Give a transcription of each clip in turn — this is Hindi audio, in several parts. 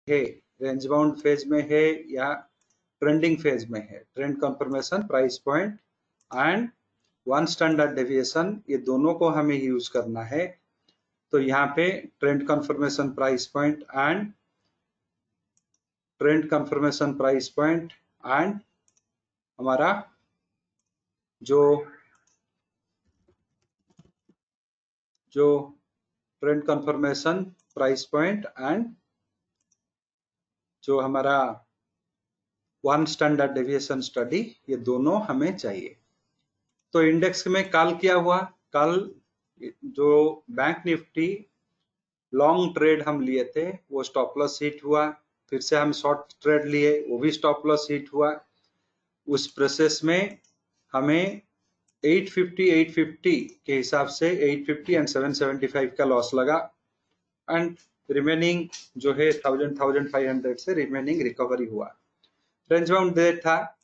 है, रेंज बाउंड फेज में है या ट्रेंडिंग फेज में है। Trend confirmation, price point and one standard deviation, ये दोनों को हमें यूज करना है। तो यहाँ पे trend confirmation price point and trend confirmation price point and हमारा जो trend confirmation price point and जो हमारा वन स्टैंडर्ड डेविएशन स्टडी, ये दोनों हमें चाहिए। तो इंडेक्स में कल क्या हुआ? कल जो बैंक निफ्टी लॉन्ग ट्रेड हम लिए थे वो स्टॉप लॉस हिट हुआ, फिर से हम शॉर्ट ट्रेड लिए वो भी स्टॉप लॉस हिट हुआ। उस प्रोसेस में हमें 850 के हिसाब से 850 एंड 775 का लॉस लगा एंड रिमेनिंग जो है 1500 से रिमेनिंग रिकवरी हुआ। रेंज बाउंड दे था।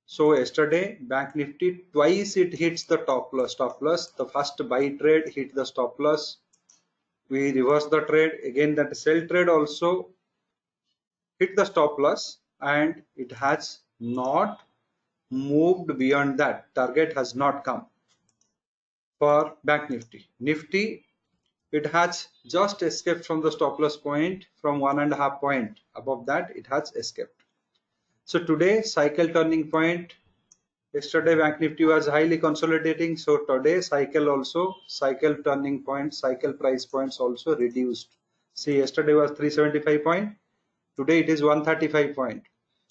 So yesterday Bank Nifty twice it hits the stop loss. The first buy trade hit the stop loss. We reverse the trade again. That sell trade also hit the stop loss and it has not moved beyond that. Target has not come for Bank Nifty. Nifty, it has just escaped from the stop loss point from 1.5 point. Above that it has escaped. So today cycle turning point. Yesterday Bank Nifty was highly consolidating, so today cycle turning point, cycle price points also reduced. See, yesterday was 375 point, today it is 135 point.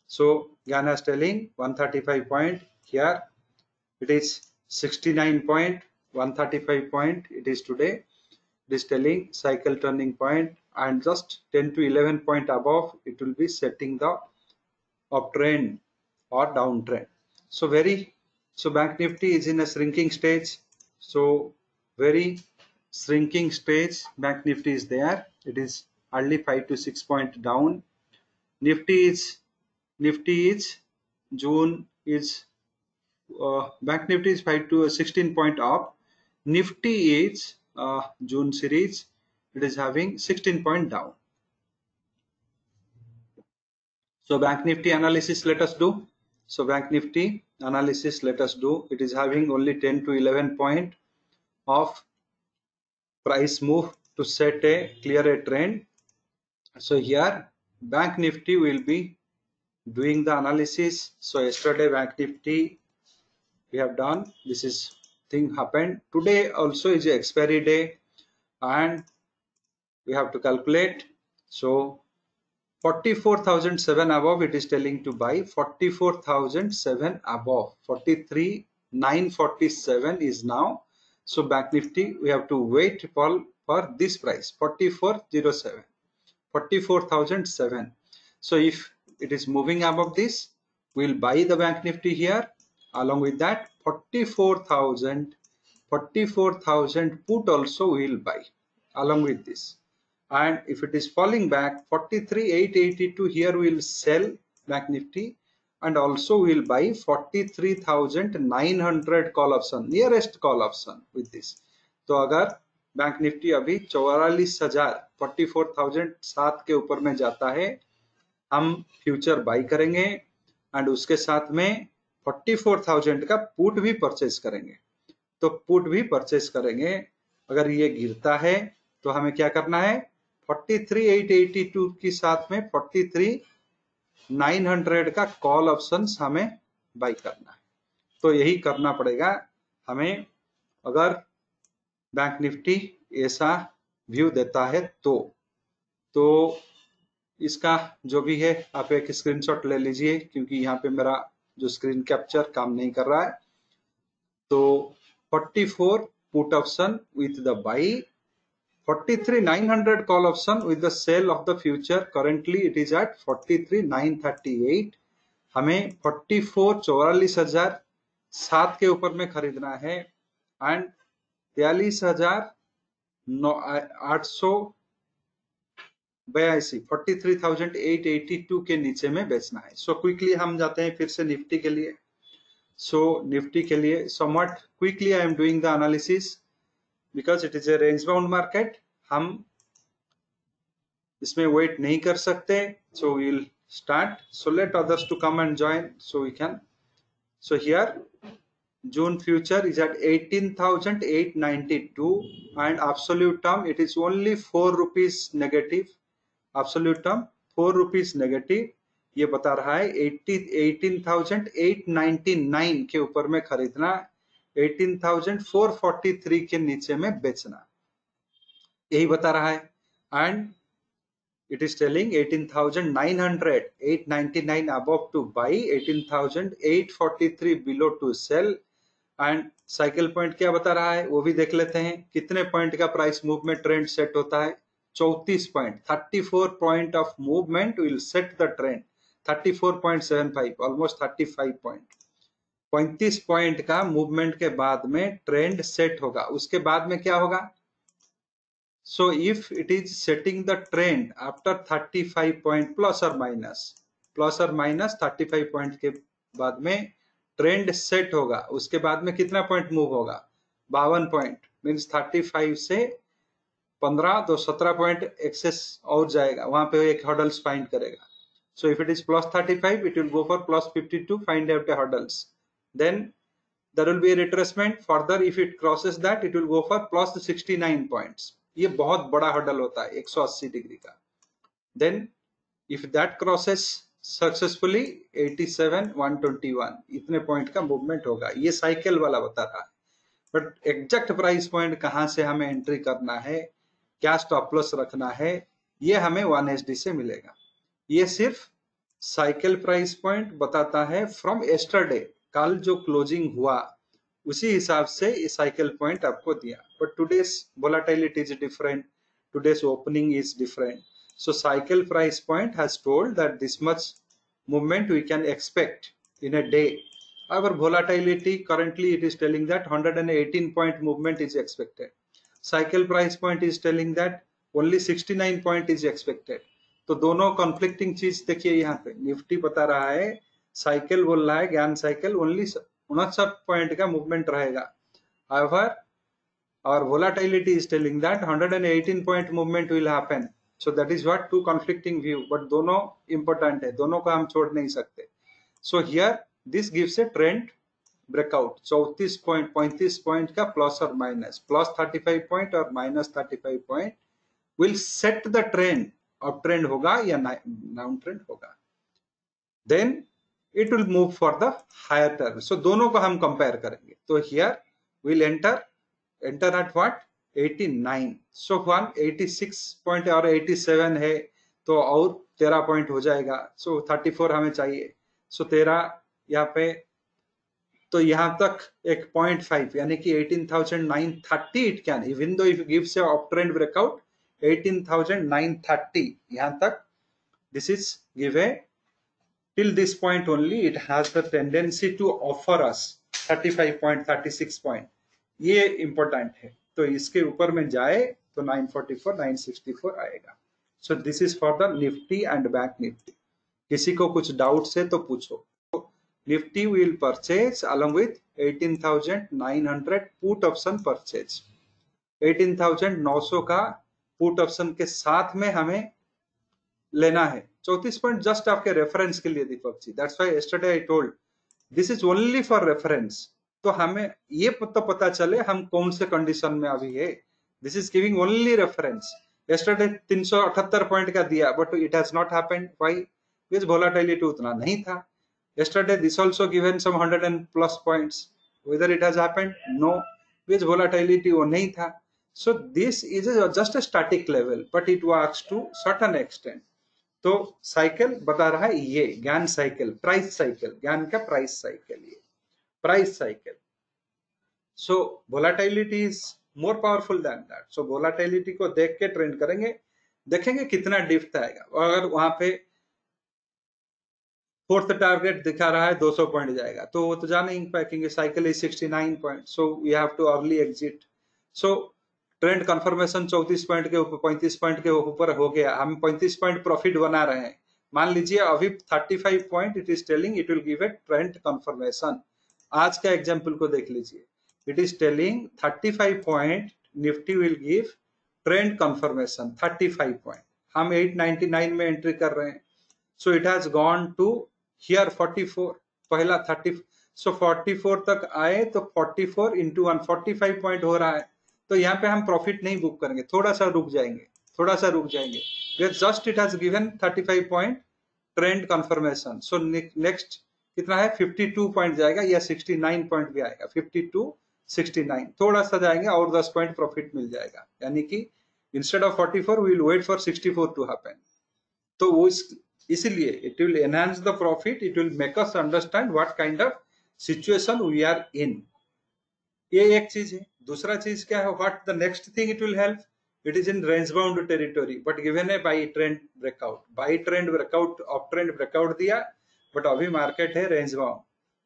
So Gyan is telling 135 point, here it is 69 point, 135 point it is today. It is telling cycle turning point, and just 10 to 11 point above it will be setting the uptrend or downtrend. So Bank Nifty is in a shrinking stage. So very shrinking stage Bank Nifty is there. It is hardly 5 to 6 point down. Nifty is June is Bank Nifty is 5 to 16 point up. Nifty is June series, it is having 16 point down. So Bank Nifty analysis let us do. So Bank Nifty analysis let us do. It is having only 10 to 11 point of price move to set a clear trend. So here Bank Nifty will be doing the analysis. So yesterday Bank Nifty we have done, this is thing happened. Today also is a expiry day and we have to calculate. So 44,007 above it is telling to buy. 44,007 above, 43,947 is now. So Bank Nifty we have to wait for this price 4407, 44,007. So if it is moving above this, we will buy the Bank Nifty here. Along with that 44,000 put also we will buy along with this. And if it is falling back 43,882, here we will sell Bank Nifty and also we will buy 43,900 call option, nearest call option with this. तो अगर बैंक निफ्टी अभी 44,000 44,007 के ऊपर में जाता है, हम फ्यूचर बाई करेंगे एंड उसके साथ में 44,000 का पुट भी परचेज करेंगे। तो पुट भी परचेज करेंगे। अगर ये गिरता है तो हमें क्या करना है? 43,882 के साथ में 43,900 का कॉल ऑप्शन हमें बाई करना है। तो यही करना पड़ेगा हमें अगर बैंक निफ्टी ऐसा व्यू देता है तो इसका जो भी है आप एक स्क्रीनशॉट ले लीजिए, क्योंकि यहाँ पे मेरा जो स्क्रीन कैप्चर काम नहीं कर रहा है। तो 44 put option with the by, 43,900 call option with the sale of the future. Currently it is at 43,938. हमें 44,7 के ऊपर में खरीदना है एंड 43,882 43,882 के नीचे में बेचना है। सो क्विकली हम जाते हैं फिर से निफ्टी के लिए। सो निफ्टी के लिए somewhat quickly I am doing the analysis because it is a range bound market. हम इसमें वेट नहीं कर सकते, so we will start. So let others to come and join so we can. So here June future is at 18,892 and absolute term it is only 4 rupees negative. Absolute term 4 rupees negative, ये बता रहा है 18,899 के ऊपर में खरीदना, 18,443 के नीचे में बेचना, यही बता रहा है. And it is telling 18,900, 899 above to buy, 18,843 below to sell. And cycle point क्या बता रहा है वो भी देख लेते हैं. कितने पॉइंट का प्राइस मूवमेंट ट्रेंड सेट होता है? 34 point. 34 point of movement will set the trend. 34.75, almost 35 point. 35 point का मूवमेंट के बाद में ट्रेंड सेट होगा. उसके बाद में क्या होगा? So if it is setting the trend after 35 point plus or minus 35 point के बाद में ट्रेंड सेट होगा. उसके बाद में कितना पॉइंट मूव होगा? 52 पॉइंट. मीन्स 35 से 15 तो 17 पॉइंट एक्सेस और जाएगा, वहां पे एक हर्डल्स फाइंड करेगा. So if it is plus 35 it will go for plus 52, find out a hurdles. Then there will be a retracement. Further if it crosses that it will go for plus 69 points. ये बहुत बड़ा हर्डल होता है 180 डिग्री का. Then if that crosses successfully 87, 121 इतने पॉइंट का मूवमेंट होगा. ये साइकिल वाला बता रहा है. बट एग्जैक्ट प्राइस पॉइंट कहां से हमें एंट्री करना है, क्या स्टॉप लॉस रखना है, ये हमें 1SD से मिलेगा. ये सिर्फ साइकिल प्राइस पॉइंट बताता है फ्रॉम यस्टरडे, कल जो क्लोजिंग हुआ उसी हिसाब से ये साइकिल पॉइंट आपको दिया. But today's volatility is different, today's opening is different. So cycle price point has told that this much movement we can expect in a day. Our volatility currently it is telling that 118 point movement is expected. Cycle price point is telling that only 69 point is expected. तो दोनों कॉन्फ्लिक्टिंग चीज देखिए. यहाँ पे निफ्टी बता रहा है, साइकिल बोल रहा है, ज्ञान साइकिल ओनली 69 पॉइंट का मूवमेंट रहेगा. However, our volatility is telling that 118 point movement will happen. So that is what two conflicting view, but दोनों important है, दोनों को हम छोड़ नहीं सकते. So here this gives a trend breakout. 34 point 35 point का प्लस और माइनस, प्लस 35 पॉइंट और minus 35 point will set the trend. Up trend होगा या डाउन ट्रेंड होगा. Then it will move for the higher term. So दोनों को हम कंपेयर करेंगे. तो here we'll enter at what? 89. So 186 point और 87 है तो और 13 पॉइंट हो जाएगा. So 34 हमें चाहिए. So 13 यहाँ पे, तो यहाँ तक एक 0.5 यानी कि 18,930 it can, even though if it gives a uptrend breakout 18,930 यहाँ तक, this is given till this point only. It has the tendency to offer us 35 point 36 point. ये important है. तो इसके ऊपर में जाए तो 944 964 आएगा. सो this is for the Nifty and bank Nifty. किसी को कुछ डाउट्स है तो पूछो. Nifty will purchase along with 18,900 put option purchase. 18,900 का पुट ऑप्शन के साथ में हमें लेना है. 34 पॉइंट जस्ट आपके रेफरेंस के लिए Deepak ji. That's why yesterday I told this is only for reference. तो हमें ये तो पता चले हम कौन से कंडीशन में अभी है. This is giving only reference. Yesterday 378 point का दिया but it has not happened. Why? Because volatility उतना नहीं था. Yesterday this also given some 100 and plus points. Whether it has happened? No. Because volatility वो नहीं था. So this is just a static level, but it works to certain extent. तो साइकिल बता रहा है ये ज्ञान साइकिल, प्राइस साइकिल, ज्ञान का प्राइस साइकिल, ये price cycle. So volatility is more powerful than that. So volatility को देख के ट्रेंड करेंगे, देखेंगे कितना डिप्थ आएगा. अगर वहां पे फोर्थ टारगेट दिखा रहा है 200 पॉइंट जाएगा तो वो तो जा नहीं पाएंगे. Cycle is 69 point. So we have to early exit. So trend confirmation 34 point के ऊपर 35 पॉइंट के ऊपर हो गया. हम 35 पॉइंट प्रॉफिट बना रहे हैं. मान लीजिए अभी 35 point it is telling it will give a trend confirmation. आज का एग्जांपल को देख लीजिए. It is telling 35 point Nifty will give trend confirmation 35 point. हम 899 में एंट्री कर रहे हैं, so it has gone to here 44, पहला 30, सो 44 तक आए तो 44 इंटू 145 पॉइंट हो रहा है, तो यहाँ पे हम प्रॉफिट नहीं बुक करेंगे, थोड़ा सा रुक जाएंगे, just it has given 35 point trend confirmation, so next कितना है 52 पॉइंट जाएगा या 69 पॉइंट भी आएगा, 52 69 थोड़ा सा जाएंगे और 10 पॉइंट प्रॉफिट मिल जाएगा, यानी कि instead of 44 we will wait for 64 to happen. तो वो इसलिए it will enhance the profit, it will make us understand what kind of situation we are in, ये एक चीज है। दूसरा चीज क्या है, what the next thing it will help, it is in range bound territory but given है by trend breakout of trend breakout दिया, बट अभी मार्केट है रेंज बाउंड,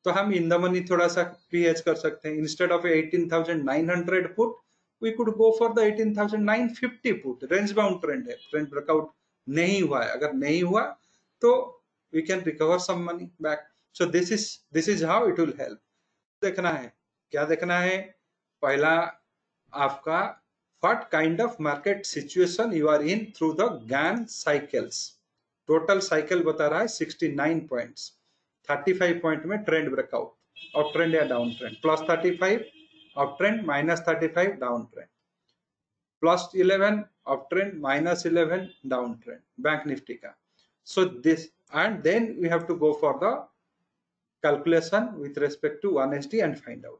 तो हम इन द मनी थोड़ा सा पीएच कर सकते हैं, instead of 18,900 put we could go for the 18,950 put, range bound trend है, ट्रेंड ब्रेकआउट नहीं हुआ है, अगर नहीं हुआ तो we can recover some money back, so this is how it will help. देखना है, क्या देखना है, पहला आपका what kind of market situation you are in through the GAN cycles, total cycle बता रहा है 69 पॉइंट्स, 35 पॉइंट में ट्रेंड ब्रेकआउट, अप ट्रेंड या down trend, plus 35 up trend, minus 35 down trend, plus 11 up trend, minus 11 down trend bank Nifty का, so this and then we have to go for the calculation with respect to 1ST and find out.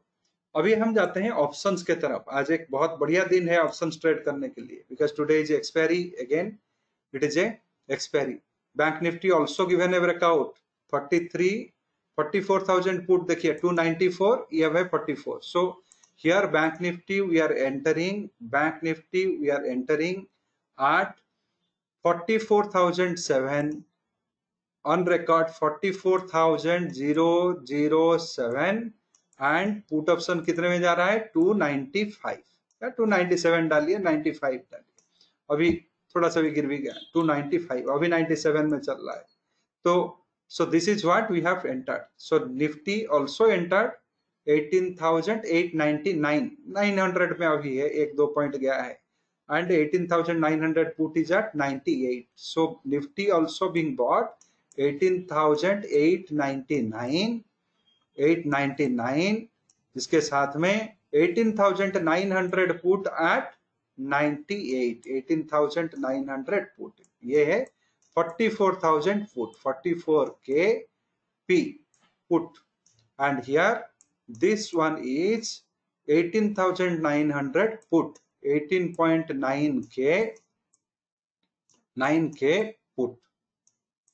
अभी हम जाते हैं ऑप्शंस के तरफ, आज एक बहुत बढ़िया दिन है ऑप्शंस ट्रेड करने के लिए, because today is expiry again, it is a expiry, bank Nifty also given a breakout 44,000 put देखिए 294, ये है 44, so here bank Nifty we are entering at 44,007 on record, 44,007 and put option कितने में जा रहा है 295 या 297 डालिए, 95 डालिए, अभी थोड़ा सा भी गिर भी गया 295, अभी 97 में चल रहा है, तो so this is what we have entered, so Nifty also entered 18,899, 900 में अभी है, 1-2 पॉइंट गया है, and 18,900 put is at 98, so Nifty also being bought 18,899, इसके साथ में 18,900 पुट एट 98, 18,900 पुट, ये है 44,000 put, 44K P put, and here this one is 18,900 put, 18.9K 9K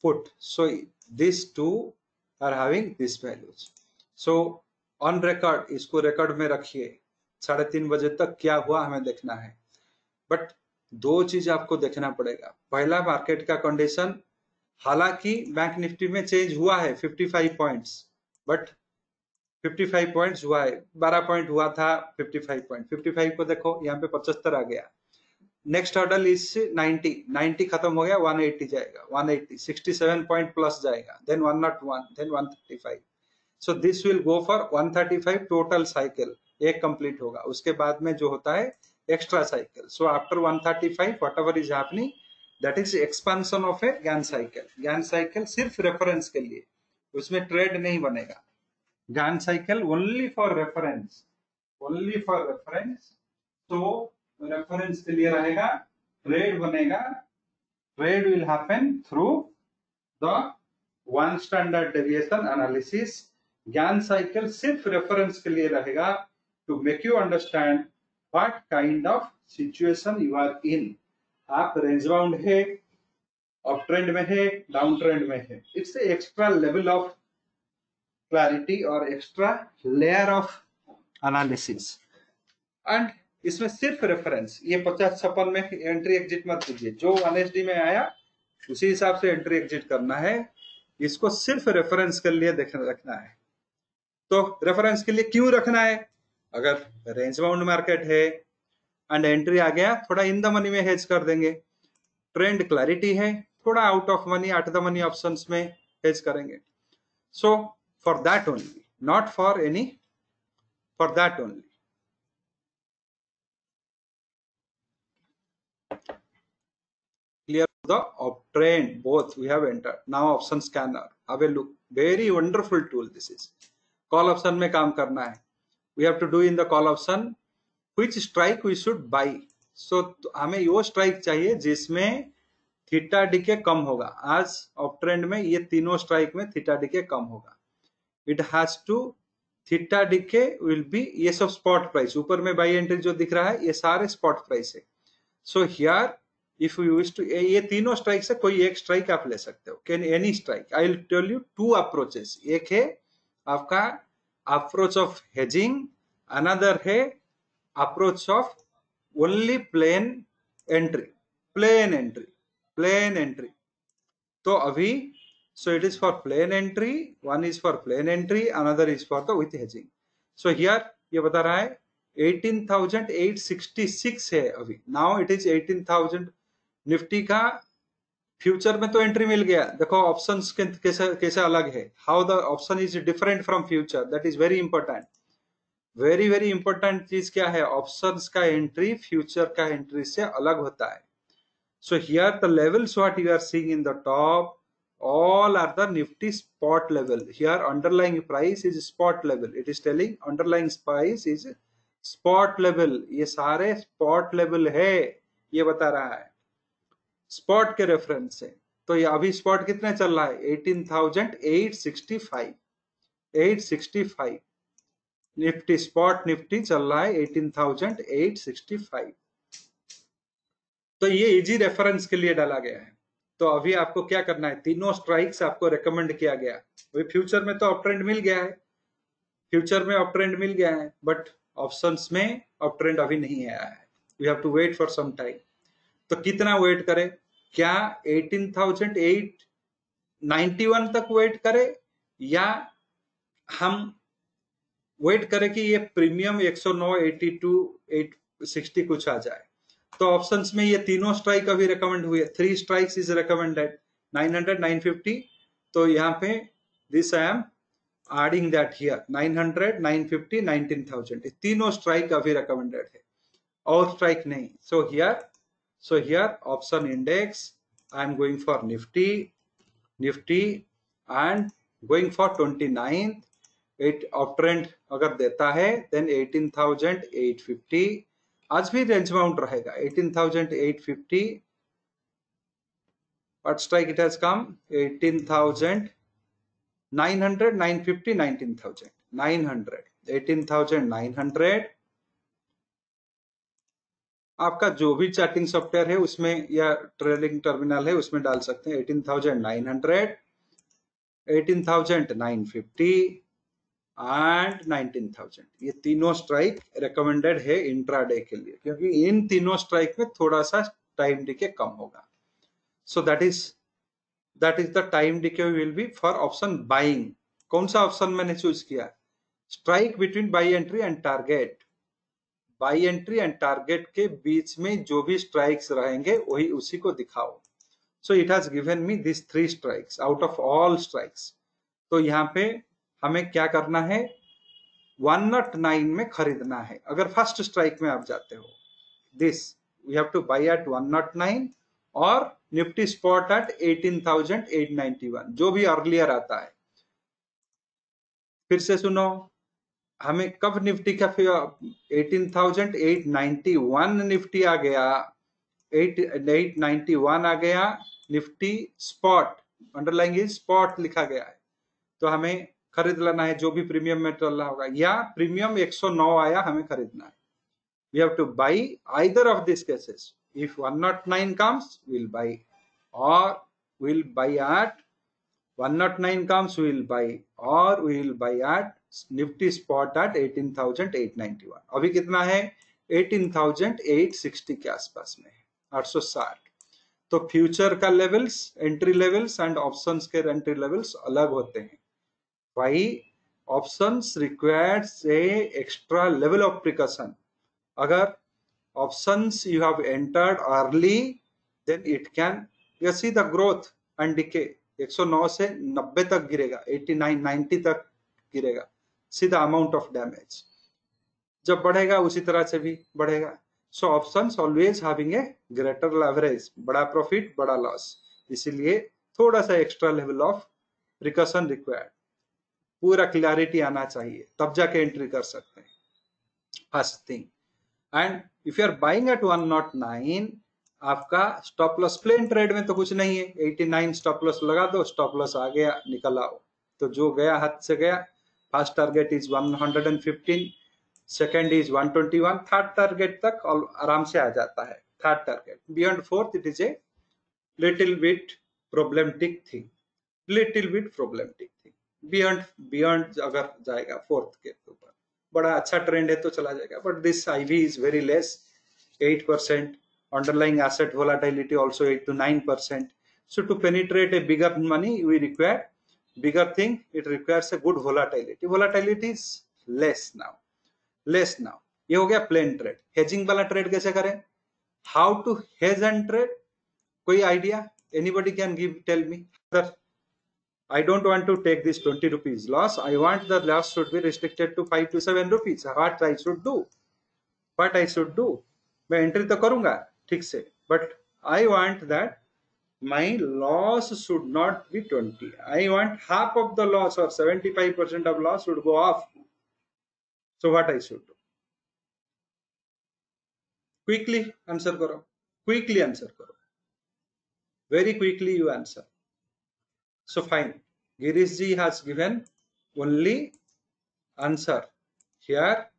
put, so these two are having this values, so on record, इसको रिकॉर्ड में रखिए, 3:30 बजे तक क्या हुआ हमें देखना है, बट दो चीज आपको देखना पड़ेगा, पहला मार्केट का कंडीशन, हालांकि बैंक निफ्टी में चेंज हुआ है 55 पॉइंट्स, बट 55 पॉइंट्स हुआ है, 12 पॉइंट हुआ था, 55 पॉइंट, 55 को देखो यहाँ पे 75 आ गया, नेक्स्ट हर्डल इज 90 खत्म हो गया, 180 जाएगा, 180 67 पॉइंट प्लस जाएगा, then 101, then 135, so this will go for 135 total cycle, एक कंप्लीट होगा, उसके बाद में जो होता है extra cycle, so after 135 whatever is happening that is expansion of a Gann cycle सिर्फ रेफरेंस के लिए, उसमें ट्रेड नहीं बनेगा, Gann cycle only for reference, तो रेफरेंस के लिए रहेगा, ट्रेड बनेगा, trade will happen through the one standard deviation analysis, Gann cycle सिर्फ रेफरेंस के लिए रहेगा, to make you understand what kind of situation you are in, आप रेंज बाउंड है, अप ट्रेंड में है, डाउन ट्रेंड में है, it's extra level of clarity और extra layer of analysis, and इसमें सिर्फ रेफरेंस, ये 50-56 में एंट्री एग्जिट मत कीजिए, जो 1SD में आया उसी हिसाब से एंट्री एग्जिट करना है, इसको सिर्फ रेफरेंस के लिए रखना है, तो रेफरेंस के लिए क्यों रखना है, अगर रेंज बाउंड मार्केट है एंड एंट्री आ गया, थोड़ा इन द मनी में हेज कर देंगे, ट्रेंड क्लैरिटी है, थोड़ा out of money out the money options में हेज करेंगे, so for that only, not for any, for that only. Clear? the uptrend, both we have entered. Now option scanner, have a look, very wonderful tool this is. Call option में काम करना है, we have to do in the call option which strike we should buy. So हमें वो strike चाहिए जिसमें थीटा डीके कम होगा. आज अपट्रेंड में ये तीनों स्ट्राइक में थीटा डीके कम होगा. It has to theta decay will be, ये सब स्पॉट प्राइस, ऊपर में बाई एंट्री जो दिख रहा है ये सारे स्पॉट प्राइस है. So here if you wish to, ये तीनों स्ट्राइक से कोई एक स्ट्राइक आप ले सकते हो, can any strike. I will tell you two approaches. एक है आपका अप्रोच ऑफ हेजिंग, अनदर है approach of only plain entry. Plain entry, plain entry. तो अभी so it is for plain entry, one is for plain entry, another is for the with hedging. So here ये बता रहा है 18,866 है अभी. now it is 18,000. निफ्टी का फ्यूचर में तो एंट्री मिल गया. देखो ऑप्शंस कैसे अलग है, how the option is different from future. That is very important. Very very important चीज क्या है, ऑप्शंस का एंट्री फ्यूचर का एंट्री से अलग होता है. So here the levels what you are seeing in the top, all are the Nifty spot level. Here underlying price is spot level. It is telling underlying price is spot level. ये सारे spot level है, ये बता रहा है spot के रेफरेंस से. तो ये अभी spot कितने चल रहा है, 18,865. 865 निफ्टी, स्पॉट निफ्टी चल रहा है 18,865. तो ये इजी रेफरेंस के लिए डाला गया है. तो अभी आपको क्या करना है, तीनों स्ट्राइक्स आपको रेकमेंड किया गया. अभी फ्यूचर में तो अपट्रेंड मिल गया है, फ्यूचर में अपट्रेंड मिल गया है, बट ऑप्शंस में अपट्रेंड अभी नहीं आया है. We have to wait for some time. तो कितना वेट करें, क्या 18,891 तक वेट करें, या हम वेट करें कि ये प्रीमियम 109, 82, 860 कुछ आ जाए. तो ऑप्शंस में ये तीनों स्ट्राइक अभी रेकमेंड हुए. 3 स्ट्राइक्स इज रेकमेंडेड, 900, 950. तो यहाँ पे this I am adding that here, 900, 950, 19,000. तीनों स्ट्राइक अभी रेकमेंडेड है, और स्ट्राइक नहीं. So here option index I am going for Nifty and going for 29th. Uptrend अगर देता है देन 18,850. आज भी रेंज बाउंड रहेगा 18,850. What strike it has come, 18,900, 950, 19,000, 900, 18,900. आपका जो भी चार्टिंग सॉफ्टवेयर है उसमें या ट्रेडिंग टर्मिनल है उसमें डाल सकते हैं. 18,900, 18,950 एंड 19,000. ये तीनों स्ट्राइक रिकमेंडेड है इंट्राडे के लिए, क्योंकि इन तीनों स्ट्राइक में थोड़ा सा टाइम डिके कम होगा. So that is the time decay will be for option buying. कौन सा ऑप्शन मैंने चूज किया, strike between by entry and target. By entry and target के बीच में जो भी स्ट्राइक्स रहेंगे वही उसी को दिखाओ. सो it has given me this 3 strikes out of all strikes. तो यहाँ पे हमें क्या करना है, 109 में खरीदना है. अगर फर्स्ट स्ट्राइक में आप जाते हो, this we have to buy at 109 और निफ्टी स्पॉट एट 18,891, जो भी अर्लियर आता है. फिर से सुनो, हमें कब निफ्टी का 18,891 निफ्टी आ गया, 891 आ गया Nifty spot, underlying is spot लिखा गया है. तो हमें खरीद लेना है जो भी प्रीमियम में चल रहा होगा, या प्रीमियम 109 आया हमें खरीदना है. We have to buy either of this cases. If 109 comes we'll buy, or we'll buy at 109 comes we'll buy, or we'll buy at Nifty spot at 18,891. अभी कितना है, 18,860 के आसपास में है, 860. तो फ्यूचर का levels, entry levels and options के एंट्री लेवल्स अलग होते हैं. Why? Options requires a extra level of precaution. अगर options you have entered early, then it can, you see the growth and decay. 109 से 90 तक गिरेगा, 89, 90 तक गिरेगा. See the amount of damage. जब बढ़ेगा उसी तरह से भी बढ़ेगा. So options always having a greater leverage, बड़ा प्रॉफिट बड़ा लॉस, इसीलिए थोड़ा सा extra level of precaution required, पूरा क्लैरिटी आना चाहिए तब जाके एंट्री कर सकते हैं, first thing. And if you are buying at 109, आपका स्टॉप लॉस प्लेन ट्रेड में तो कुछ नहीं है, 89 स्टॉप लॉस लगा दो, स्टॉप लॉस आ गया निकल आओ, तो जो गया हाथ से गया। First target is 115, second is 121, third target तक आराम से आ जाता है। Third target beyond fourth it is a little bit problematic thing, little bit problematic thing. Beyond अगर जाएगा फोर्थ के ऊपर, बड़ा अच्छा ट्रेंड है तो चला जाएगा, but this IV is very less, 8%, underlying asset volatility also 8 to 9%. So to penetrate a bigger money, we require bigger thing. It requires a good volatility. Volatility is less now. Less now. ये हो गया प्लेन ट्रेड। हेजिंग वाला ट्रेड कैसे करें? How to hedge and trade? कोई idea? Anybody can give, tell me. I don't want to take this 20 rupees loss. I want the loss should be restricted to 5 to 7 rupees. What I should do? What I should do? मैं एंट्री तो करूंगा ठीक से, but I want that my loss should not be 20. I want half of the loss और 75% of loss should go off. So what I should do? Quickly answer करो, क्विकली आंसर करो, very quickly you answer. So fine, Girish ji has given only answer here.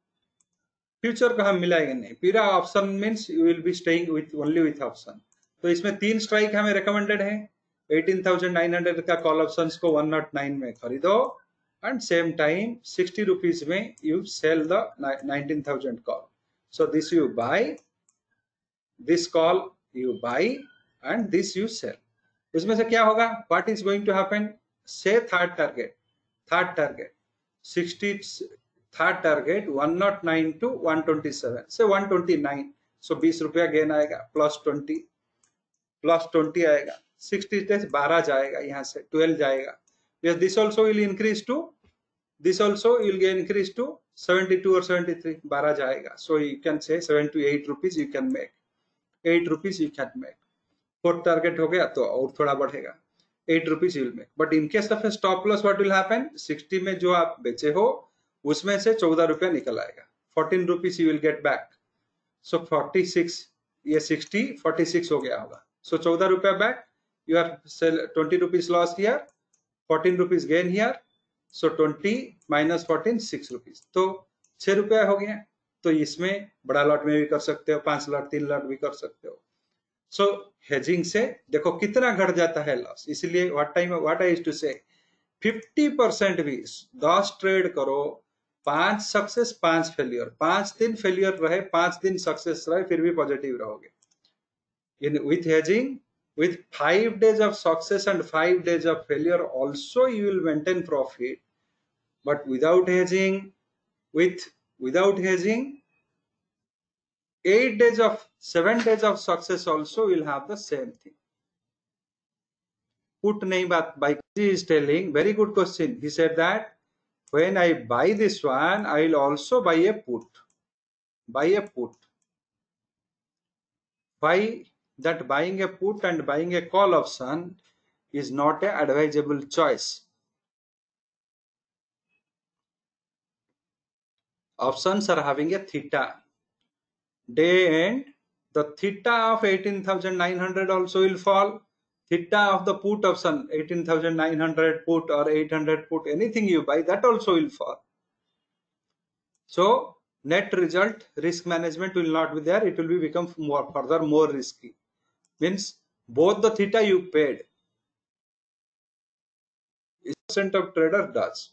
Future को हम मिलाएंगे नहीं, पूरा option means you will be staying with only with option. तो इसमें 3 स्ट्राइक हमें रिकमेंडेड है. 18,900 का कॉल ऑप्शंस को 109 में खरीदो एंड सेम टाइम 60 रुपीज में you sell the 19,000 call. So this you buy, this call you buy and this you sell. इसमें से क्या होगा? What is going to happen? Say third target 60, third target 109 to 127 से 129. सो 20 रुपया गेन आएगा, प्लस 20 आएगा. 60 से 12 जाएगा, यहाँ से 12 जाएगा. yes, this also will increase to, this also will get increase to 72 or 73, 12 जाएगा. so you can say 7 to 8 rupees you can make, 8 rupees you can make. Fourth target हो गया तो और थोड़ा बढ़ेगा, 8 rupees will make. But in case of stop loss what will happen? 60 में जो आप बेचे हो उसमें से 14 रुपया निकल आएगा, 14 rupees you will get back. So 46, ये 60 46 हो गया होगा. सो 14 रुपया back, you are sell 20 rupees loss here, 14 rupees gain here. So 20 minus 14 6 rupees, तो 6 रुपया हो गया. तो इसमें बड़ा लॉट में भी कर सकते हो, 5 लॉट 3 लॉट भी कर सकते हो. सो हेजिंग से देखो कितना घट जाता है लॉस. इसलिए व्हाट आई यूज्ड टू से 50% भी 10 ट्रेड करो, 5 सक्सेस 5 फेलियर, 5 दिन फेलियर रहे 5 दिन सक्सेस रहे, फिर भी पॉजिटिव रहोगे. In with hedging, with 5 days of success and 5 days of failure also you will maintain profit. But without hedging, without hedging, 8 days of 7 days of success also will have the same thing. Put nahi baat by is telling, very good question. He said that when I buy this one, I will also buy a put. Buy a put. Why that buying a put and buying a call option is not a advisable choice? Options are having a theta. Day end, the theta of 18,900 also will fall. Theta of the put option, 18,900 put or 800 put, anything you buy, that also will fall. So net result, risk management will not be there. It will be become further more risky. Means both the theta you paid, percent of trader does.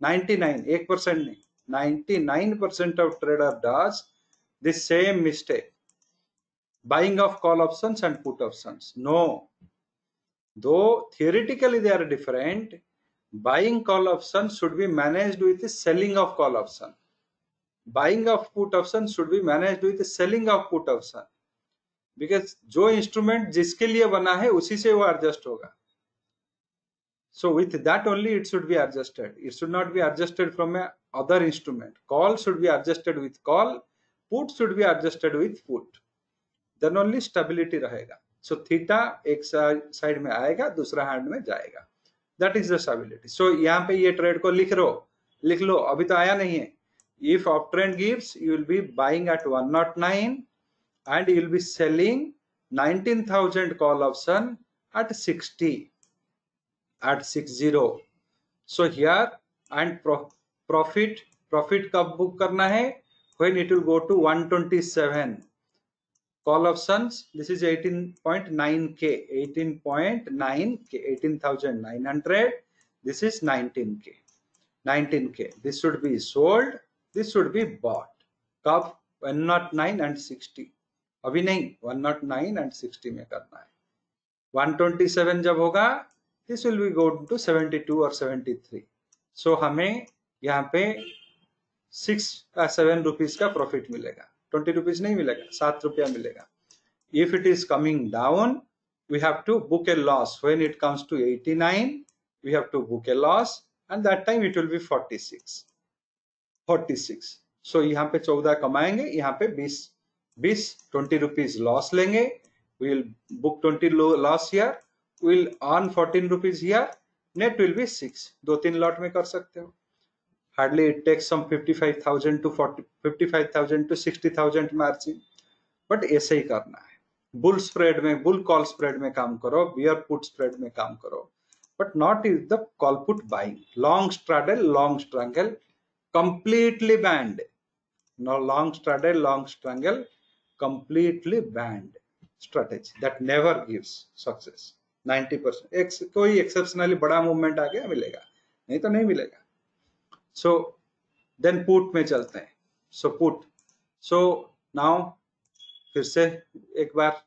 99, 1% 99% of trader does the same mistake. Buying of call options and put options. No. Though theoretically they are different, buying call options should be managed with the selling of call option. Buying of put option should be managed with the selling of put option. Because जो इंस्ट्रूमेंट जिसके लिए बना है उसी से वो एडजस्ट होगा. So with that only it should be adjusted. It should not be adjusted from a other instrument. Call should be adjusted with call. Put should be adjusted with put, then only stability रहेगा. सो थीटा एक साइड में आएगा, दूसरा हैंड में जाएगा. That is the stability. So यहाँ पे ये ट्रेड को लिख लो, अभी तो आया नहीं है. If uptrend gives, you will B buying at 109 and you will be selling 19,000 call option at 60, at 60. So here, and profit कब बुक करना है? When it will go to 127. Call options, this is 18.9k, 18,900. This is 19k. This should be sold, this should be bought. कब? 109 and 60. अभी नहीं, 109 and 60 में करना है. 127 जब होगा, this will be go to 72 or 73. So हमें यहाँ पे 7 रुपीज का प्रॉफिट मिलेगा. 20 रुपीज नहीं मिलेगा, 7 रुपया मिलेगा. If it is coming down, we have to book a loss. When it comes to 89, we have to book a loss, and that time it will be 46. So यहाँ पे 14 कमाएंगे, यहाँ पे 20 रुपीज लॉस लेंगे. We will book 20 loss here. We will earn 14 rupees here. Net will be 6. 2-3 lot में कर सकते हो. Hardly it takes some 55,000 to 60,000 margin. But ऐसे ही करना है. बुल स्प्रेड में, बुल कॉल स्प्रेड में काम करो, बियर पुट स्प्रेड में काम करो, but not is the call put buying. Long straddle, long strangle, completely banned. No long straddle, long strangle, completely banned strategy that never gives success. 90% कोई एक्सेप्शनली बड़ा मूवमेंट आ गया मिलेगा, नहीं तो नहीं मिलेगा. सो देन पुट में चलते हैं. सो पुट, सो नाउ फिर से एक बार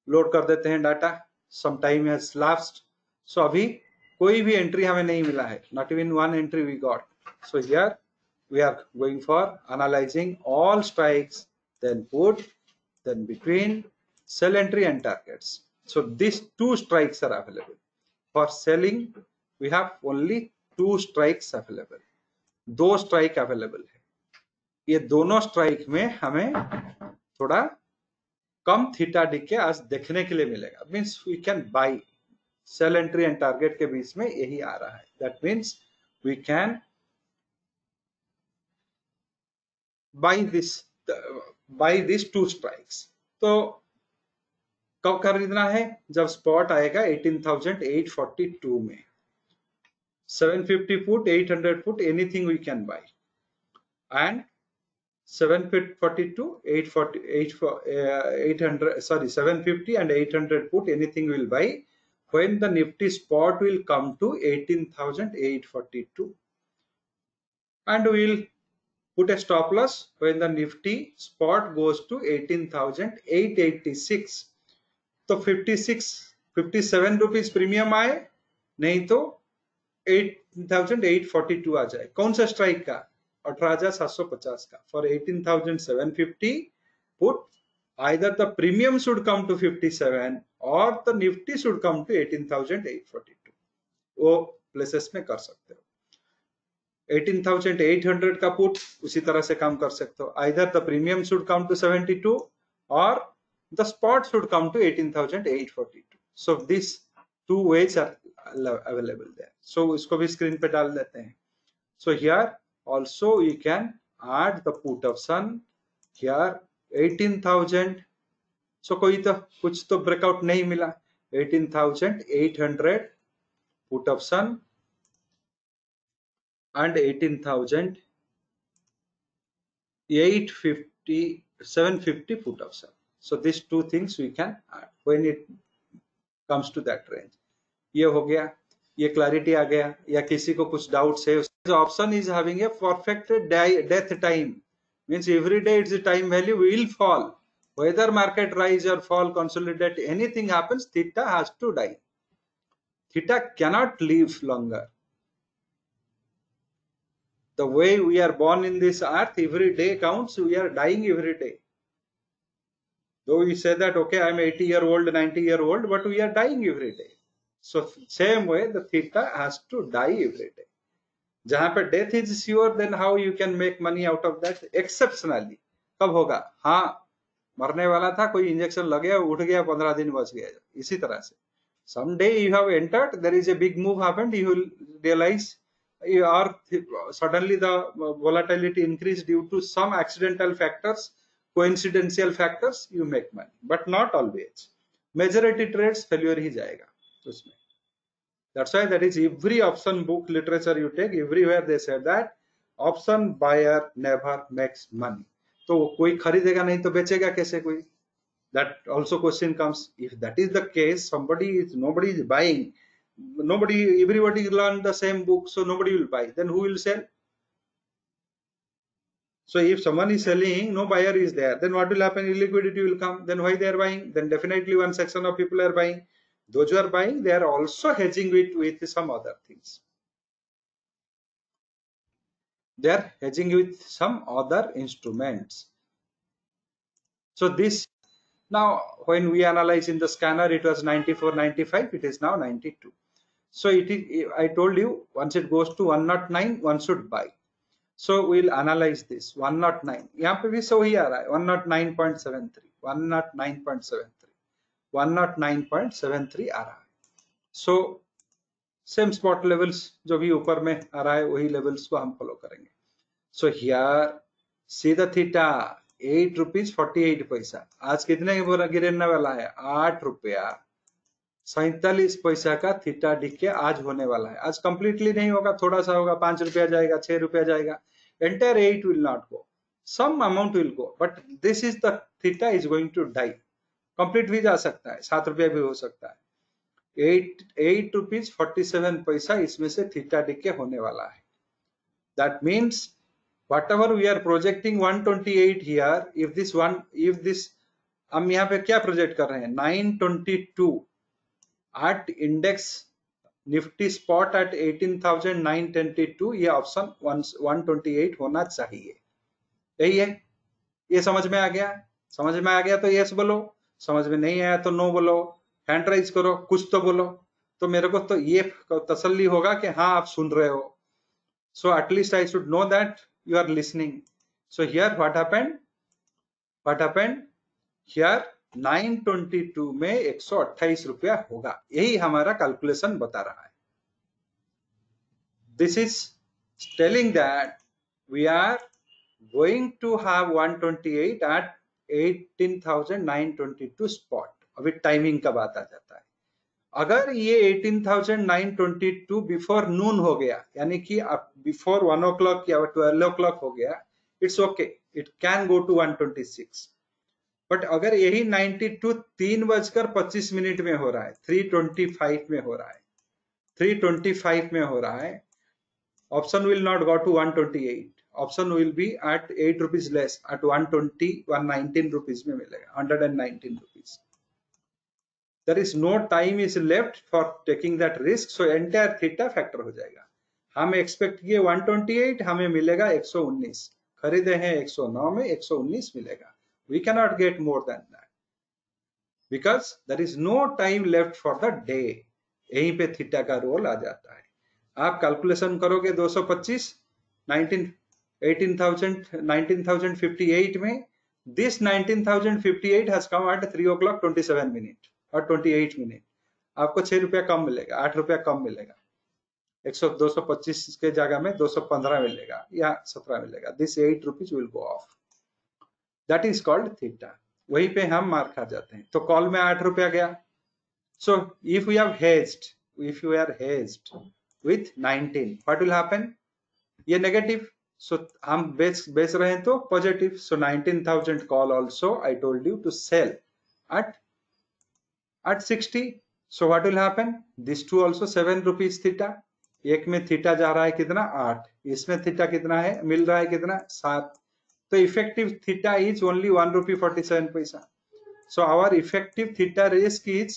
लोड कर देते हैं data. Some time has lapsed. So अभी कोई भी एंट्री हमें नहीं मिला है, not even one entry we got. So here we are going for analyzing all strikes, then put, then between, sell entry and targets. So these 2 strikes are available. For selling, we have only 2 strikes available. 2 strike available है. ये दोनों स्ट्राइक में हमें थोड़ा कम थीटा डिके आज देखने के लिए मिलेगा. Means we can buy. Sell entry and target के बीच में यही आ रहा है. That means we can buy these 2 strikes. तो कब खरीदना है? जब स्पॉट आएगा 18,842 में. 750 put, 800 put, anything we can buy. And 742, 750 and 800 put, anything we'll buy when the Nifty spot will come to 18,842. And we'll put a stop loss when the Nifty spot goes to 18,886. तो 57 रुपीज प्रीमियम आए, नहीं तो 8,842 आ जाए. कौन सा स्ट्राइक का? 18,750 का. For 18,750 put, either the premium should come to 57 or the Nifty should come to 18,842. वो प्लेसेस में कर सकते हो. 18,800 का पुट उसी तरह से काम कर सकते हो. Either the premium should come to 72 or the spot should come to 18,842. So these 2 ways are available there. So इसको भी स्क्रीन पे डाल देते हैं. So here also you can add the put option. Here 18,000. So कोई तो कुछ तो ब्रेकआउट नहीं मिला. 18,800 put option and 750 put option. So these 2 things we can add when it comes to that range. ये हो गया, ये क्लैरिटी आ गया. या किसी को कुछ डाउट्स है? Option is having a perfect death time. Means every day it's time value will fall. Whether market rise or fall, consolidate, anything happens, theta has to die. Theta cannot live longer. The way we are born in this earth, every day counts. We are dying every day. Though we say that, okay, I'm 80-year-old, 90-year-old, but we are dying every day. So same way, the theta has to die every day. जहां पे death is sure, then how you can make money out of that? Exceptionally. कब होगा? हाँ, मरने वाला था, कोई इंजेक्शन लग गया, उठ गया, 15 दिन बच गया। इसी तरह से someday you have entered, there is a big move happened, you will realize you are suddenly the volatility increased due to some accidental factors, coincidental factors, you make money, but not always. Majority trades failure ही जाएगा उसमें. That's why that is every option book literature you take, everywhere they say that option buyer never makes money. तो कोई खरीदेगा नहीं तो बेचेगा कैसे कोई? That also question comes. If that is the case, nobody is buying, everybody learn the same book, so nobody will buy. Then who will sell? So if someone is selling, no buyer is there, then what will happen? Illiquidity will come. Then why they are buying? Then definitely one section of people are buying. Those who are buying, they are also hedging with some other things. They are hedging with some other instruments. So this, now when we analyze in the scanner, it was 94, 95, it is now 92. So it is, I told you, once it goes to 109, one should buy. So we'll analyze this 109. यहाँ पे भी सही आ रहा है 109.73, 109.73, 109.73 आ रहा है. So सेम स्पॉट लेवल्स जो भी ऊपर में आ रहा है वही लेवल्स को हम फॉलो करेंगे. So here see the theta, 8 rupees 48 पैसा. आज कितने गिरने वाला है? 8 रुपया 47 पैसा का थीटा डिके आज होने वाला है. आज कंप्लीटली नहीं होगा, थोड़ा सा होगा, 5 रुपया जाएगा, 6 रुपया जाएगा. Entire 8 will not go, some amount will go, but this is the theta is going to die. Complete भी जा सकता है, 7 रुपया भी हो सकता है. 8 रुपीज 47 पैसा इसमें से थीटा डिके होने वाला है. That means whatever we are projecting 128 here, if this हम यहाँ पे क्या प्रोजेक्ट कर रहे हैं? 922 at index Nifty spot at 18,922, ये ऑप्शन 128 होना चाहिए. यही है. ये समझ में आ गया? समझ में आ गया तो यस बोलो, समझ में नहीं आया तो नो बोलो, हैंड राइज करो, कुछ तो बोलो, तो मेरे को तो ये तसल्ली होगा कि हाँ आप सुन रहे हो. So at least I should know that you are listening. So here what happened? Here 922 में 128 रुपया होगा. यही हमारा कैलकुलेशन बता रहा है. This is telling that we are going to have 128 at 18,922 spot. अभी टाइमिंग का बात आ जाता है. अगर ये 18,922 बिफोर नून हो गया, यानी कि बिफोर 1 o'clock या 12 o'clock हो गया, it's okay, it can go to 126. But अगर यही 92 3:25 में हो रहा है, 3:25 में हो रहा है, 3:25 में हो रहा है, option will not go to 128. Option will be at 8 rupees less, at 119 rupees में मिलेगा, 119 rupees. There is no time is left for taking that risk, so entire theta factor हो जाएगा. हम एक्सपेक्ट किए 128, हमें मिलेगा 119. खरीदे हैं 109 में, 119 मिलेगा. We cannot get more than that because there is no time left for the day. यहीं पे थीटा का रोल आ जाता है. आप कैलकुलेशन करोगे 225, 19,058 में, this 19,058 has come at 3 o'clock 27 minutes और 28 मिनट. आपको 6 रुपया कम मिलेगा, 8 रुपया कम मिलेगा. 225 के जगह में 215 मिलेगा या 17 मिलेगा. This 8 rupees will go of. That is called theta. वहीं पे हम मार खा जाते हैं. तो कॉल में 8 रुपया गया. So if we have hedged, if you are hedged with 19, what will happen? ये नेगेटिव, सो हम बेच रहे हैं तो positive. So 19,000 call also I told you to sell at 60. So what will happen? This two also 7 rupees theta. एक में थीटा जा रहा है कितना? 8. इसमें थीटा कितना है? मिल रहा है कितना? 7. तो effective theta is only 1 rupee 47 पैसा. So our effective theta risk is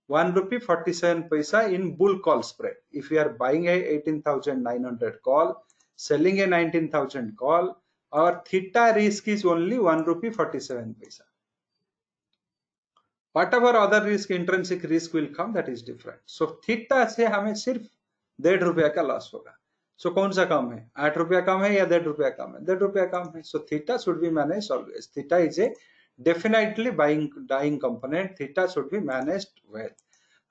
1 rupee 47 paisa in bull call spread. If we are buying a 18,900 call, selling a 19,000 call, our theta risk is only 1 rupee 47 paisa. Whatever other risk, intrinsic risk will come, that is different. So theta से हमें सिर्फ 1.5 रुपया का लॉस होगा. सो कौन सा कम है, 8 रुपया कम है या 1.5 रुपया कम है, 1.5 रुपया कम है. So theta should be managed always. Theta is a definitely dying component. Theta should be managed well.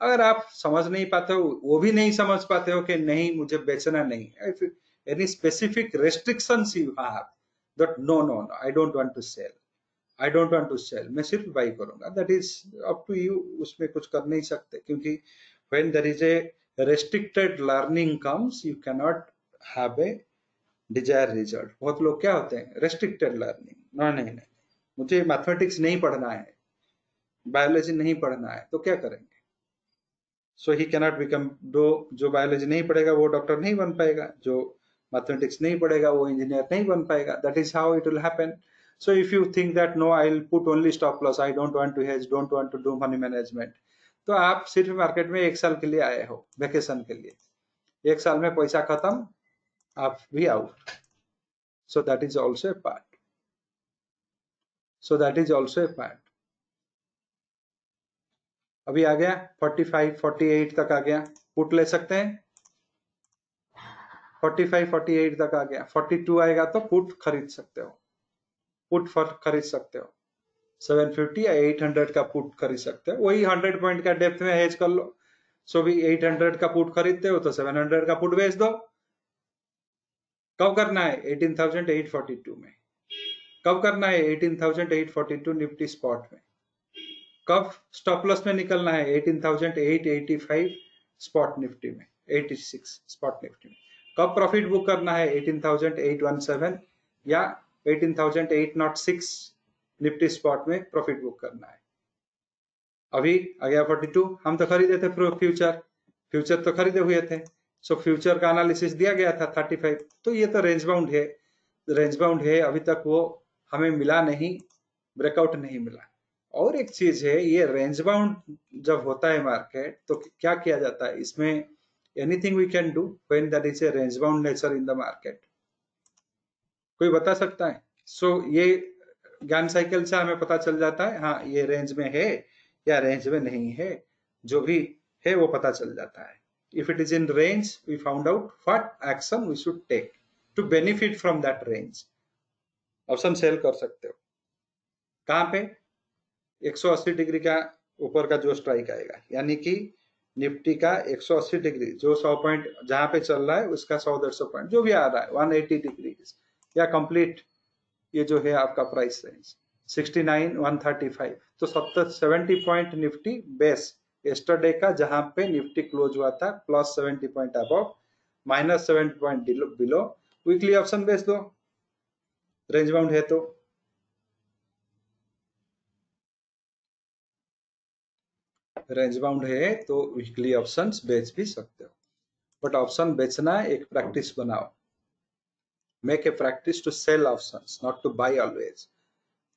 अगर आप समझ नहीं पाते हो, वो भी नहीं समझ पाते हो कि नहीं मुझे बेचना नहीं है, if any specific restrictions you have that no no no I don't want to sell, I don't want to sell, मैं सिर्फ बाई करूंगा, that is up to you. उसमें कुछ कर नहीं सकते, क्योंकि when there is a restricted learning comes you cannot have a desired result. बहुत लोग क्या होते हैं, restricted learning, नहीं नहीं नहीं मुझे मैथमेटिक्स नहीं पढ़ना है, बायोलॉजी नहीं पढ़ना है, तो क्या करेंगे. सो ही कैनॉट बिकम, जो बायोलॉजी नहीं पढ़ेगा वो डॉक्टर नहीं बन पाएगा, जो मैथमेटिक्स नहीं पढ़ेगा वो इंजीनियर नहीं बन पाएगा. That is how it will happen. So if you think that no I will put only stop loss, I don't want to hedge, don't want to do money management, तो आप सिर्फ मार्केट में 1 साल के लिए आए हो वेकेशन के लिए, 1 साल में पैसा खत्म, आप भी out. So that is also a part. So that is also a part. अभी आ गया 45 48 तक आ गया, पुट ले सकते हैं. 45 48 तक आ गया, 42 आएगा तो पुट खरीद सकते हो, पुट खरीद सकते हो. 750 या 800 का पुट खरीद सकते हो, वही 100 पॉइंट का डेप्थ में हेज कर लो. सो भी 800 का पुट खरीदते हो तो 700 का पुट बेच दो. कब करना है, 18,842 में. कब करना है, 18,842 निफ्टी स्पॉट में. कब स्टॉप लॉस में निकलना है, 18,885 स्पॉट निफ्टी में, 86 स्पॉट निफ्टी में. कब प्रॉफिट बुक करना है, 18,817 या 18,806 निफ्टी स्पॉट में प्रॉफिट बुक करना है. अभी आ गया 42. हम तो खरीदे थे फ्यूचर, फ्यूचर तो खरीदे हुए थे. सो फ्यूचर का एनालिसिस दिया गया था 35. तो ये तो रेंज बाउंड है, रेंज बाउंड है, अभी तक वो हमें मिला नहीं, ब्रेकआउट नहीं मिला. और एक चीज है, ये रेंज बाउंड जब होता है मार्केट तो क्या किया जाता है इसमें, anything we can do when that is a range bound nature in the market, कोई बता सकता है. सो ये ज्ञान साइकिल से हमें पता चल जाता है, हाँ ये रेंज में है या रेंज में नहीं है, जो भी है वो पता चल जाता है. If it is in range we found out what action we should take to benefit from that range. Option sell कर सकते हो कहाँ पे, 180 डिग्री का ऊपर का जो स्ट्राइक आएगा, यानी कि निफ्टी का 180 डिग्री जो 100 पॉइंट जहां पे चल रहा है उसका 100-150 पॉइंट जो भी आ रहा है 180 डिग्री या कंप्लीट, ये जो है आपका प्राइस रेंज 69,135, तो 70 पॉइंट निफ्टी बेस यस्टरडे का जहां पे निफ्टी क्लोज हुआ था plus 70 point above minus 70 point below, weekly option बेच दो, रेंज बाउंड है तो. रेंज बाउंड है तो वीकली ऑप्शंस बेच भी सकते हो, बट ऑप्शन बेचना एक प्रैक्टिस बनाओ. Make a practice to sell options, not to buy always.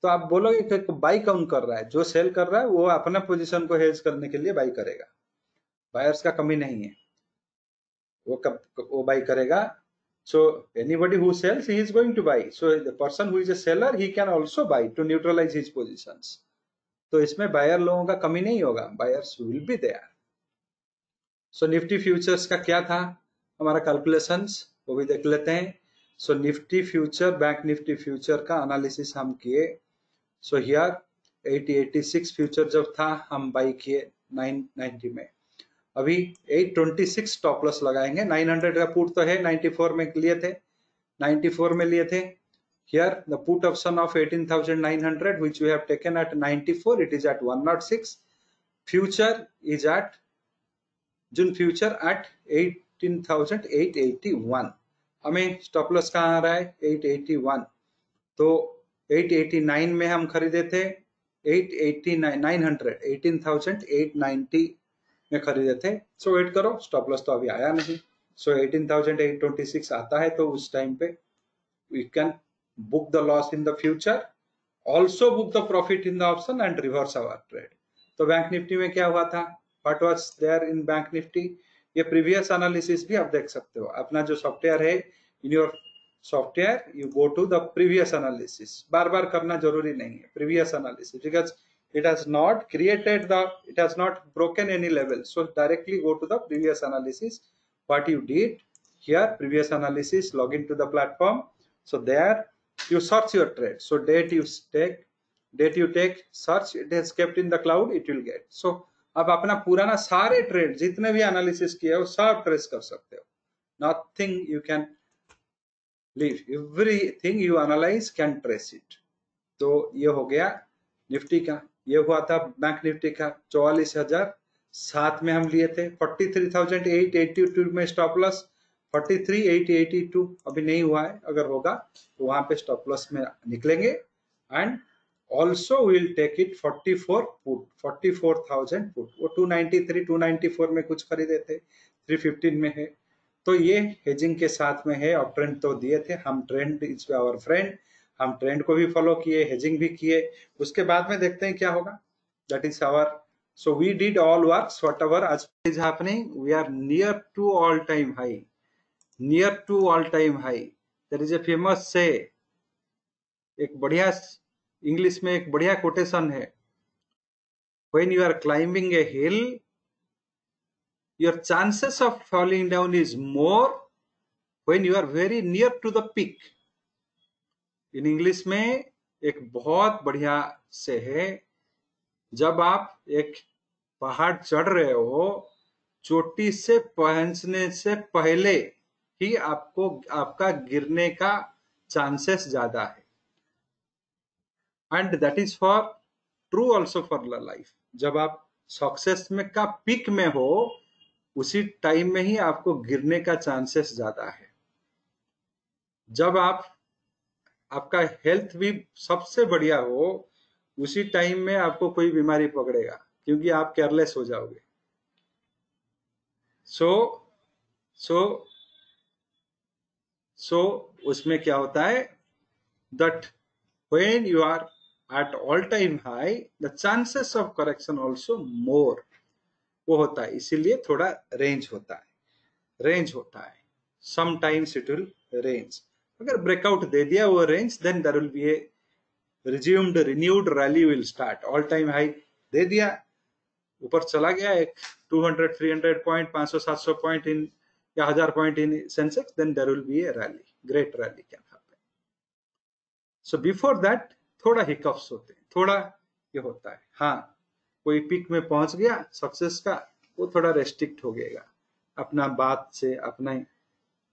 तो आप बोलोगे कि बाई कौन कर रहा है, जो सेल कर रहा है वो अपना पोजीशन को हेज करने के लिए बाई करेगा, बायर्स का कमी नहीं है, वो बाई करेगा. So anybody who sells, he is going to buy. So the person who is a seller, he can also buy to neutralize his positions. तो इसमें बायर लोगों का कमी नहीं होगा, buyers will be there. So Nifty futures का क्या था हमारा कैलकुलेशंस, वो भी देख लेते हैं. So Nifty future, bank Nifty future का एनालिसिस हम किए. सो हियर 86 फ्यूचर जब था हम बाई किए 990 में. अभी 826 स्टॉप लॉस लगाएंगे. 900 का पुट तो है, 94 में लिए थे, 94 में लिए थे. Here the put option of 18,900 which we have taken at 94, it is at 106. Future is at June future at 18,881. हमें स्टॉप लॉस कहाँ आ रहा है 881, तो 889 में हम खरीदे थे, 18,890 में खरीदे थे. सो वेट करो, स्टॉप लॉस तो अभी आया नहीं. सो 18,826 आता है तो उस टाइम पे we can book the loss in the future, also book the profit in the option and reverse our trade. तो बैंक निफ्टी में क्या हुआ था, what was there in bank Nifty, ये प्रीवियस एनालिसिस भी आप देख सकते हो. अपना जो सॉफ्टवेयर है, in your software you go to the previous analysis, बार बार करना जरूरी नहीं है previous analysis, because it has not created the, it has not broken any level, so directly go to the previous analysis. What you did here previous analysis, log into the platform. So there you search your trade. So date you take, search, it is kept in the cloud, it will get. So अब अपना पुराना सारे ट्रेड जितने भी एनालिसिस किए हो सब ट्रेस कर सकते हो. Nothing you can leave, everything you analyze can trace it. तो ये हो गया निफ्टी का. ये हुआ था बैंक निफ्टी का 44,000 साथ में हम लिए थे. 43,882 में स्टॉप लॉस, 43,882 अभी नहीं हुआ है, अगर होगा तो वहां पे स्टॉप लॉस में निकलेंगे. And also will take it 44 put, 44,000 put. वो 293 294 में कुछ खरीदे थे, 315 में है. तो ये हेजिंग के साथ में है. और ट्रेंड तो दिए थे हम, ट्रेंड इज आवर फ्रेंड, हम ट्रेंड को भी फॉलो किए, हेजिंग भी किए. उसके बाद में देखते हैं क्या होगा. That is our, so we did all works whatever as is happening. We are near to all time high, near to all time high. There is a famous say, एक बढ़िया इंग्लिश में एक बढ़िया कोटेशन है, when you are climbing a hill your chances of falling down is more when you are very near to the peak. In English में एक बहुत बढ़िया से है, जब आप एक पहाड़ चढ़ रहे हो, चोटी से पहुंचने से पहले ही आपको आपका गिरने का चांसेस ज्यादा है. And that is for true also for life. जब आप सक्सेस में का पीक में हो, उसी टाइम में ही आपको गिरने का चांसेस ज्यादा है. जब आपका हेल्थ भी सबसे बढ़िया हो, उसी टाइम में आपको कोई बीमारी पकड़ेगा, क्योंकि आप केयरलेस हो जाओगे. सो उसमें क्या होता है, that when you are at all time high the chances of correction also more, वो होता है. इसीलिए थोड़ा रेंज होता है. sometimes it will range. अगर ब्रेकआउट दे दिया वो range, then there will be a renewed rally will start. All time high दे दिया, ऊपर चला गया एक 200 300 पॉइंट, 500 700 पॉइंट इन या 1000 point in Sensex, then there will be a rally, great rally can happen. So before that थोड़ा हिकअप्स होते हैं, थोड़ा ये होता है. हाँ, कोई पीक में पहुंच गया सक्सेस का, वो थोड़ा रेस्ट्रिक्ट हो गएगा अपना बात से, अपने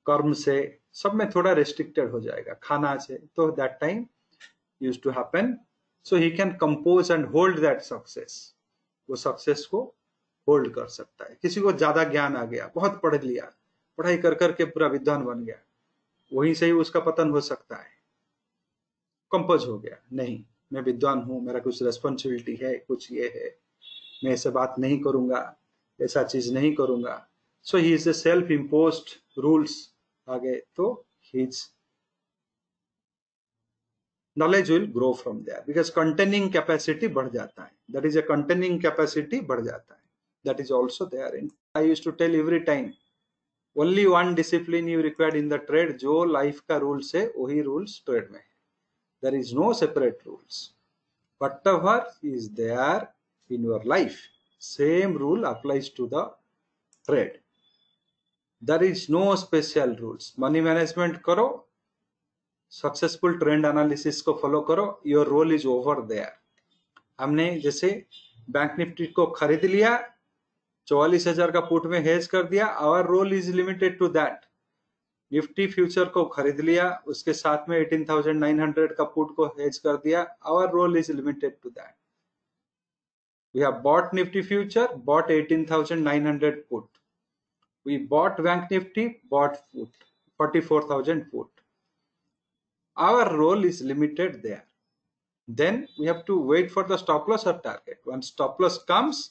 कर्म से, सब में थोड़ा रेस्ट्रिक्टेड हो जाएगा, खाना से. तो that time used to happen, so he can compose and hold that success. वो सक्सेस को होल्ड कर सकता है. किसी को ज्यादा ज्ञान आ गया, बहुत पढ़ लिया, पढ़ाई कर करके पूरा विद्वान बन गया, वहीं से ही उसका पतन हो सकता है. कंपोज हो गया, नहीं मैं विद्वान हूं, मेरा कुछ रेस्पॉन्सिबिलिटी है, कुछ ये है, मैं ऐसे बात नहीं करूंगा, ऐसा चीज नहीं करूंगा. So he is a self imposed rules आ गए, तो his knowledge will grow from there, because containing capacity बढ़ जाता है. That is a containing capacity बढ़ जाता है. That is also there. In I used to tell every time, only one discipline you required in the trade. जो life का rules है, वही rules trade में है. There is no separate rules. Whatever is there in your life, same rule applies to the trade. There is no special rules. Money management करो, सक्सेसफुल ट्रेंड एनालिसिस को फॉलो करो, your role is over there. हमने जैसे बैंक निफ्टी को खरीद लिया, 44,000 का पुट में हेज कर दिया, our role is limited to that. Nifty future को खरीद लिया, उसके साथ में 18,900 का पुट को हेज कर दिया, our role is limited to that. We have bought Nifty future, bought 18,900 put. We bought bank Nifty, bought put 44,000 put. Our role is limited there. Then we have to wait for the stop loss or target. Once stop loss comes,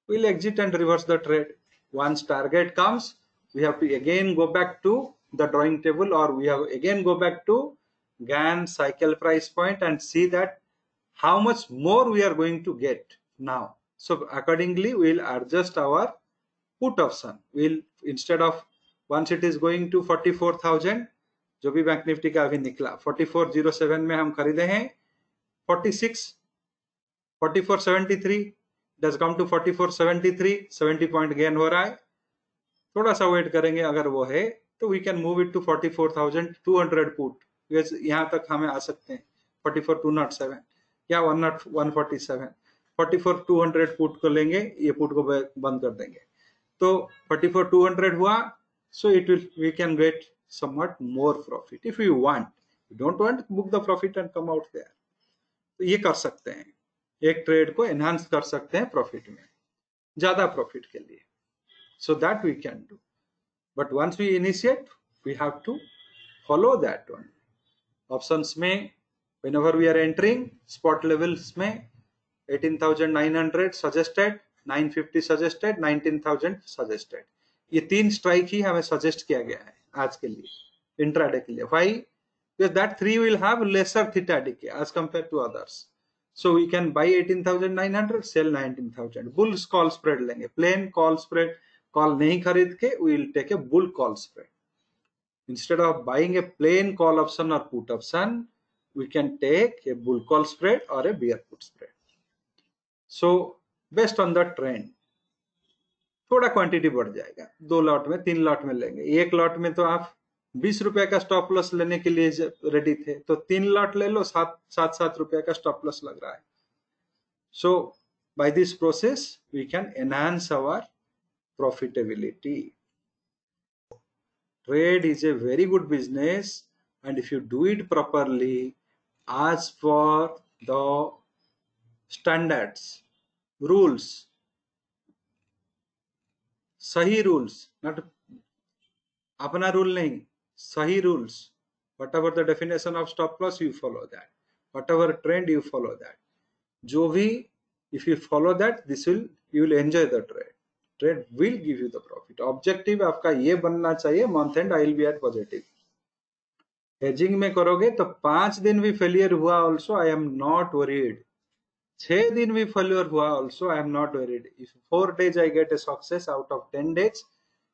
we'll exit and reverse the trade. Once target comes, we have to again go back to the drawing table, or we have again go back to Gann cycle price point and see that how much more we are going to get now. So accordingly, we'll adjust our put option. We'll, instead of, once it is going to 44,000, जो भी बैंक निफ्टी का अभी निकला 4407 में हम खरीदे हैं, 4473 does come to 4473, 70 point gain हो रहा है. थोड़ा सा वेट करेंगे, अगर वो है तो we can move it to 44,200 put, यहाँ तक हमें आ सकते हैं 44,207 या 147, 44,200 पुट को लेंगे, ये पुट को बंद कर देंगे, तो 44,200 हुआ, so it will, we can get somewhat more profit if you want. You don't want, book the profit and come out there. तो ये कर सकते हैं, एक ट्रेड को एनहांस कर सकते हैं प्रॉफिट में, ज्यादा प्रॉफिट के लिए, so that we can do. But once we initiate, we have to follow that one. Options में whenever we are entering, spot levels में 18,900 suggested, 950 suggested, 19,000 suggested. ये 3 स्ट्राइक ही हमें सजेस्ट किया गया है आज के लिए, इंट्राडे के लिए. Why? Because that 3 will have lesser theta decay as compared to others. So we can buy 18,900, sell 19,000. Bulls call spread लेंगे, plain call spread, call नहीं खरीद के we will take a bull call spread. Instead of buying a plain call option or put option, we can take a bull call spread or a bear put spread. So based on the trend, थोड़ा क्वांटिटी बढ़ जाएगा, 2 लॉट में 3 लॉट में लेंगे. एक लॉट में तो आप 20 रुपए का स्टॉप लॉस लेने के लिए रेडी थे, तो 3 लॉट ले लो, 7 रुपए का स्टॉप लॉस लग रहा है. So by this process we can enhance our profitability. Trade is a very good business, and if you do it properly, as for the standards, rules, सही rules, not अपना रूल नहीं, सही rules. Whatever the definition of stop loss, you follow that. Whatever trend, you follow that. जो भी, if you follow that, this will, you will enjoy the trade. Trade will give you the profit. Objective आपका ये बनना चाहिए, month end I will be at positive. Hedging में करोगे तो 5 दिन भी फेलियर हुआ also I am not worried. 6 दिन भी फेलियर हुआ also I am not worried. If 4 days I get a success out of 10 days,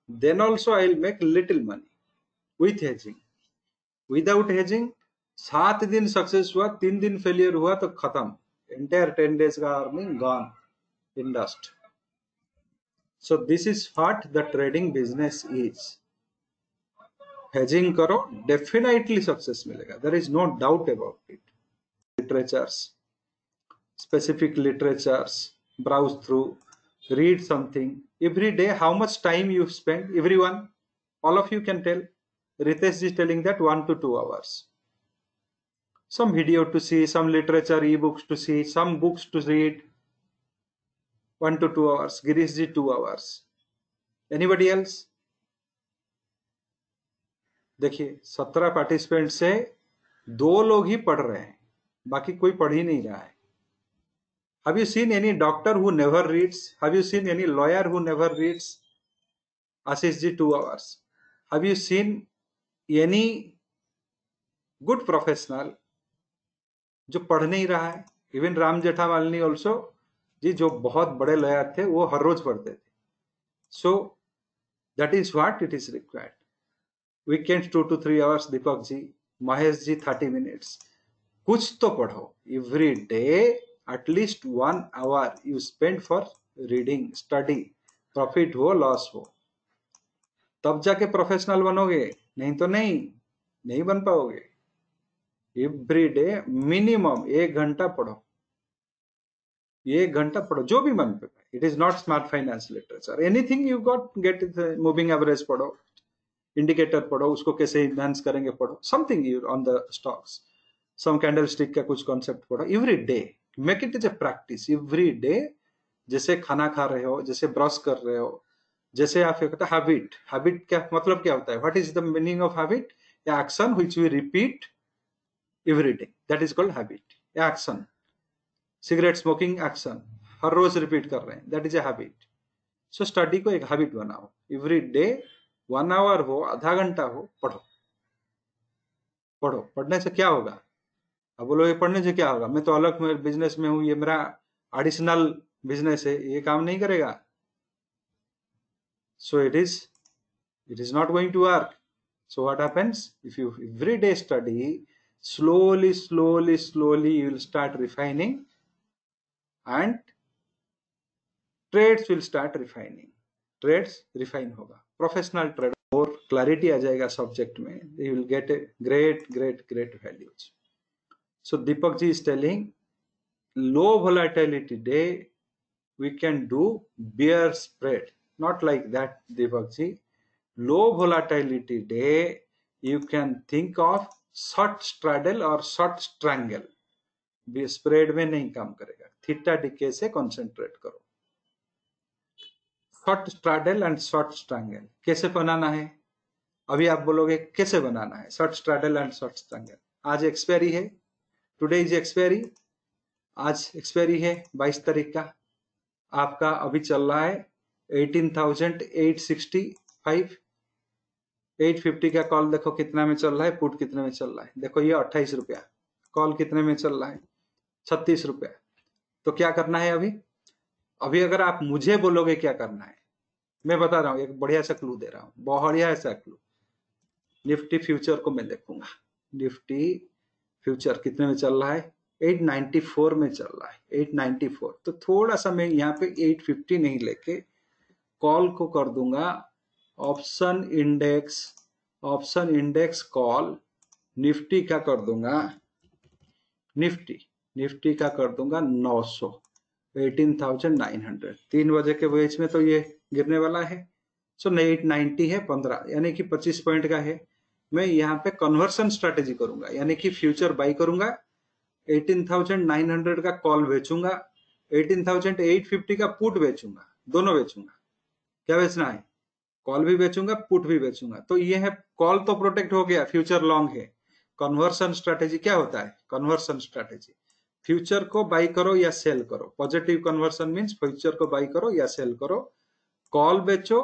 then also I will make little money with hedging. Without hedging, 7 दिन सक्सेस हुआ, 3 दिन फेलियर हुआ तो खत्म, entire 10 days का earning gone in dust. So this is what the trading business is. Hedging करो, definitely success मिलेगा, there is no doubt about it. Literatures, specific literatures, browse through, read something every day. How much time you spend? Everyone, all of you can tell. Ritesh is telling that 1 to 2 hours. Some video to see, some literature, e-books to see, some books to read. 1 to 2 hours. Girish ji 2 hours. Anybody else? देखिए 17 पार्टिसिपेंट से 2 लोग ही पढ़ रहे हैं, बाकी कोई पढ़ ही नहीं रहा है. Have you seen any doctor who never reads? Have you seen any lawyer who never reads? Ashish ji 2 hours. Have you seen any good professional जो पढ़ नहीं रहा है? Even राम जेठामलानी also जी, जो बहुत बड़े लॉयर थे, वो हर रोज पढ़ते थे. So that is what it is required. Weekends 2 to 3 hours. Deepak ji, Mahesh ji 30 minutes. कुछ तो पढ़ो. Every day at least 1 hour you spend for reading, study. Profit हो, loss हो, तब जाके प्रोफेशनल बनोगे, नहीं तो नहीं बन पाओगे. Every day minimum 1 घंटा पढ़ो, 1 घंटा पढ़ो, जो भी मन पे. It is not smart finance literature. Anything you get moving average पढ़ो, इंडिकेटर पढ़ो, उसको कैसे इन्हांस करेंगे पढ़ो, something you on the stocks, some candlestick का कुछ कॉन्सेप्ट पढ़ो. Every day make it is a practice. Every day, जैसे खाना खा रहे हो, जैसे ब्रश कर रहे हो, जैसे आप कहते हैं हैबिट. हैबिट क्या मतलब, क्या होता है? What is the meaning of habit? Action which we repeat every day, that is called habit. Action, cigarette smoking action, हर रोज रिपीट कर रहे हैं, that is a habit. So study को एक हैबिट बनाओ. एवरी डे 1 hour हो, आधा घंटा हो, पढ़ो. पढ़ो, पढ़ने से क्या होगा? अब बोलो ये पढ़ने से क्या होगा, मैं तो अलग बिजनेस में हूं, ये मेरा एडिशनल बिजनेस है, ये काम नहीं करेगा. So it is not going to work. So what happens? If you every day study, slowly you will start refining, and trades will start refining. Trades refine होगा. Professional trader और क्लैरिटी आ जाएगा सब्जेक्ट में, you will get a great great great values. So Deepak ji is telling low volatility day we can do bear spread, not like that Deepak ji. Low volatility day you can think of short straddle or short strangle. Spread में नहीं काम करेगा, थीटा डिके से कंसंट्रेट करो. Short straddle and short strangle कैसे बनाना है? अभी आप बोलोगे कैसे बनाना है short straddle and short strangle. आज एक्सपायरी है, टुडे इज एक्सपायरी, आज एक्सपायरी है 22 तारीख का. आपका अभी चल रहा है 18,865. 850 का कॉल देखो कितना में चल रहा है, पुट कितने में चल रहा है. देखो ये 28 रुपया, कॉल कितने में चल रहा है 36 रुपया. तो क्या करना है अभी? अभी अगर आप मुझे बोलोगे क्या करना है, मैं बता रहा हूं, एक बढ़िया सा क्लू दे रहा हूं, बढ़िया सा क्लू. निफ्टी फ्यूचर को मैं देखूंगा, निफ्टी फ्यूचर कितने में चल रहा है 894 में चल रहा है 894. तो थोड़ा सा मैं यहाँ पे 850 नहीं लेके कॉल को कर दूंगा ऑप्शन इंडेक्स कॉल. निफ्टी का कर दूंगा, निफ्टी का कर दूंगा 900, 18,900. 3 बजे के बीच में तो ये गिरने वाला है. सो 890 है 15, यानी कि 25 पॉइंट का है. मैं यहाँ पे कन्वर्सन स्ट्रेटेजी करूंगा, यानी कि फ्यूचर बाई करूंगा, 18,900 का कॉल बेचूंगा, 18,850 का पुट बेचूंगा, दोनों बेचूंगा. क्या बेचना है? कॉल भी बेचूंगा, पुट भी बेचूंगा. तो ये है, कॉल तो प्रोटेक्ट हो गया, फ्यूचर लॉन्ग है. कन्वर्सन स्ट्रेटेजी क्या होता है? कन्वर्सन स्ट्रेटेजी फ्यूचर को बाई करो या सेल करो. पॉजिटिव कन्वर्सन मींस फ्यूचर को बाई करो या सेल करो, कॉल बेचो,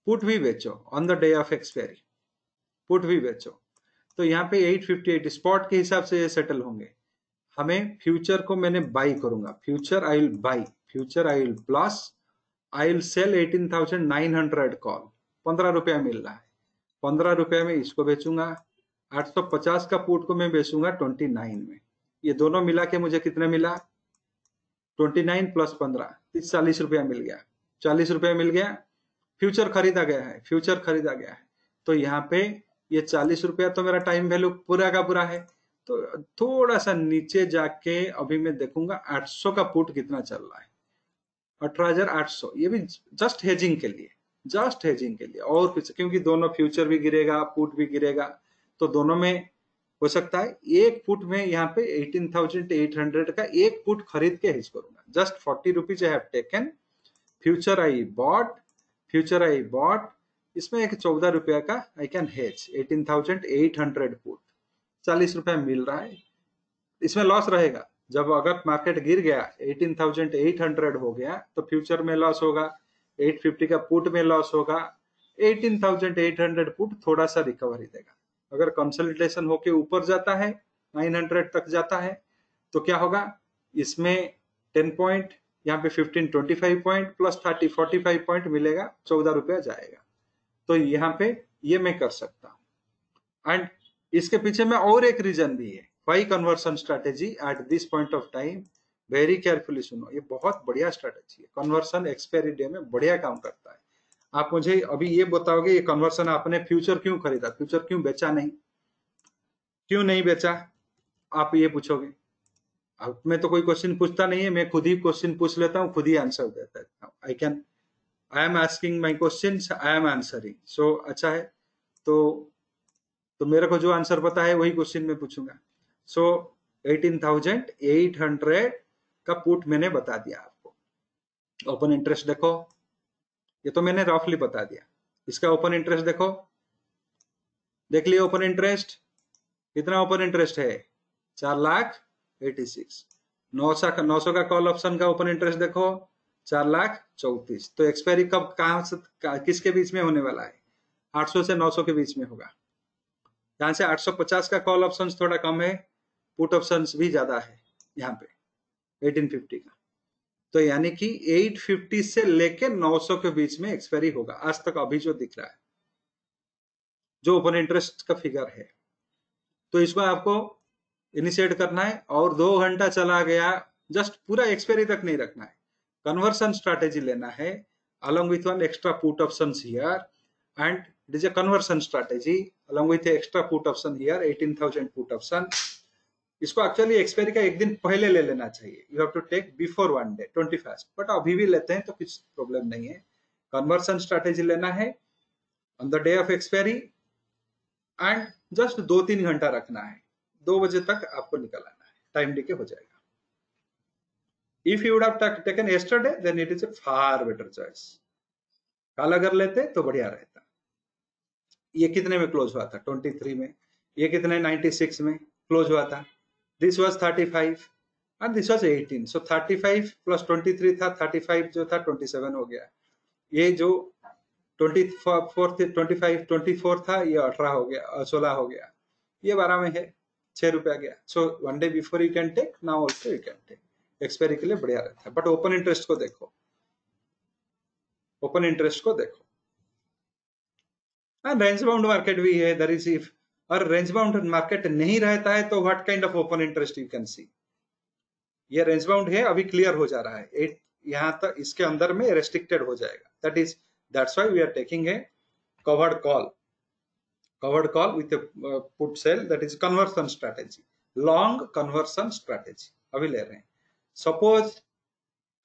पुट भी बेचो on the day of expiry, put भी बेचो. तो यहाँ पे 858 स्पॉट के हिसाब से ये सेटल होंगे. हमें फ्यूचर को मैंने बाई करूंगा, future I will buy, future I will plus, I will sell 18,900 call. 15 रुपया मिल रहा है, 15 रुपया में इसको बेचूंगा. 850 का पुट को मैं बेचूंगा 29 में. ये दोनों मिला के मुझे कितने मिला? 29 प्लस 15, 40 रुपया मिल गया. 40 रुपया मिल गया, फ्यूचर खरीदा गया है, फ्यूचर खरीदा गया है. तो यहाँ पे ये 40 रुपया तो मेरा टाइम वैल्यू पूरा का पूरा है. तो थोड़ा सा नीचे जाके अभी मैं देखूंगा 800 का पुट कितना चल रहा है, 18,800. ये भी जस्ट हेजिंग के लिए, जस्ट हेजिंग के लिए, और कुछ, क्योंकि दोनों फ्यूचर भी गिरेगा, पुट भी गिरेगा, तो दोनों में हो सकता है एक पुट में यहाँ पे 18,800 का एक पुट खरीद के हेज करूंगा. Just 40 rupees I have taken. Future I bought, इसमें एक 14 रुपया का आई कैन हेज 18,800 पुट. 40 रुपया मिल रहा है, इसमें लॉस रहेगा. जब अगर मार्केट गिर गया 18,800 हो गया तो फ्यूचर में लॉस होगा, 850 का पुट में लॉस होगा. 18,800 पुट थोड़ा सा रिकवरी देगा. अगर कंसोलिडेशन होके ऊपर जाता है 900 तक जाता है तो क्या होगा? इसमें 10 पॉइंट, यहाँ पे 15 25 पॉइंट प्लस 30 45 पॉइंट मिलेगा, 14 रुपया जाएगा. तो यहाँ पे ये मैं कर सकता हूँ. एंड इसके पीछे में और एक रीजन भी है, why conversion strategy at this point of time. Very carefully सुनो, ये बहुत बढ़िया स्ट्रेटेजी है. कन्वर्सन एक्सपायरी डे में बढ़िया काम करता है. आप मुझे अभी ये बताओगे ये कन्वर्सन आपने फ्यूचर क्यों खरीदा, फ्यूचर क्यों बेचा नहीं, क्यों नहीं बेचा, आप ये पूछोगे. अब मैं तो कोई क्वेश्चन पूछता नहीं है, मैं खुद ही क्वेश्चन पूछ लेता हूँ, खुद ही आंसर देता हूँ. I am asking my question, I am answering. So अच्छा है, तो मेरे को जो आंसर पता है वही क्वेश्चन में पूछूंगा. सो 18,800 का पुट मैंने बता दिया आपको. ओपन इंटरेस्ट देखो, ये तो मैंने रफली बता दिया. इसका ओपन इंटरेस्ट देखो, देख लिया ओपन इंटरेस्ट कितना ओपन इंटरेस्ट है, 4,86,000. 900 का कॉल ऑप्शन का ओपन इंटरेस्ट देखो 4,34,000. तो एक्सपायरी कब, कहां से, किसके बीच में होने वाला है? 800 से 900 के बीच में होगा. यहाँ से 850 का कॉल ऑप्शन थोड़ा कम है, पुट ऑप्शन भी ज्यादा है यहाँ पे 1850 का. तो यानी कि 850 से लेके 900 के बीच में एक्सपायरी होगा आज तक, अभी जो दिख रहा है, जो ओपन इंटरेस्ट का फिगर है. तो इसको आपको इनिशिएट करना है और 2 घंटा चला गया, जस्ट पूरा एक्सपायरी तक नहीं रखना है. कन्वर्सन स्ट्रैटेजी लेना है along with one extra put options here and It is a conversion strategy along with the extra put option here, 18,000 put option. इसको एक्चुअली एक्सपायरी का एक दिन पहले ले लेना चाहिए. You have to take before 1 day 21st, but अभी भी लेते हैं तो कुछ प्रॉब्लम नहीं है. कन्वर्सन स्ट्रैटेजी लेना है on the day of expiry and just 2-3 घंटा रखना है. 2 बजे तक आपको निकालना है, टाइम डीके हो जाएगा. If you would have taken yesterday then it is a far better choice. कल अगर लेते तो बढ़िया रहता. ये कितने में क्लोज हुआ था? 23 में. ये कितने? 96 में क्लोज हुआ था. This was 35 and this was 18. So 35 plus 23 था, 35 जो था 27 हो गया. ये जो 24 था ये 18 हो गया, 16 हो गया. ये 12 में है, 6 रुपया गया. So 1 day before you can take, now also you can take. Expiry के लिए बढ़िया रहता है. बट ओपन इंटरेस्ट को देखो, ओपन इंटरेस्ट को देखो. रेंज बाउंड मार्केट भी है. दैट इज इफ और रेंज बाउंड मार्केट नहीं रहता है तो what kind of open interest you can see. ये रेंज बाउंड है, अभी क्लियर हो जा रहा है. यहां तक इसके अंदर में रेस्ट्रिक्टेड हो जाएगा. That's why we are taking a covered call with put sell. That is conversion strategy, long conversion strategy अभी ले रहे हैं. सपोज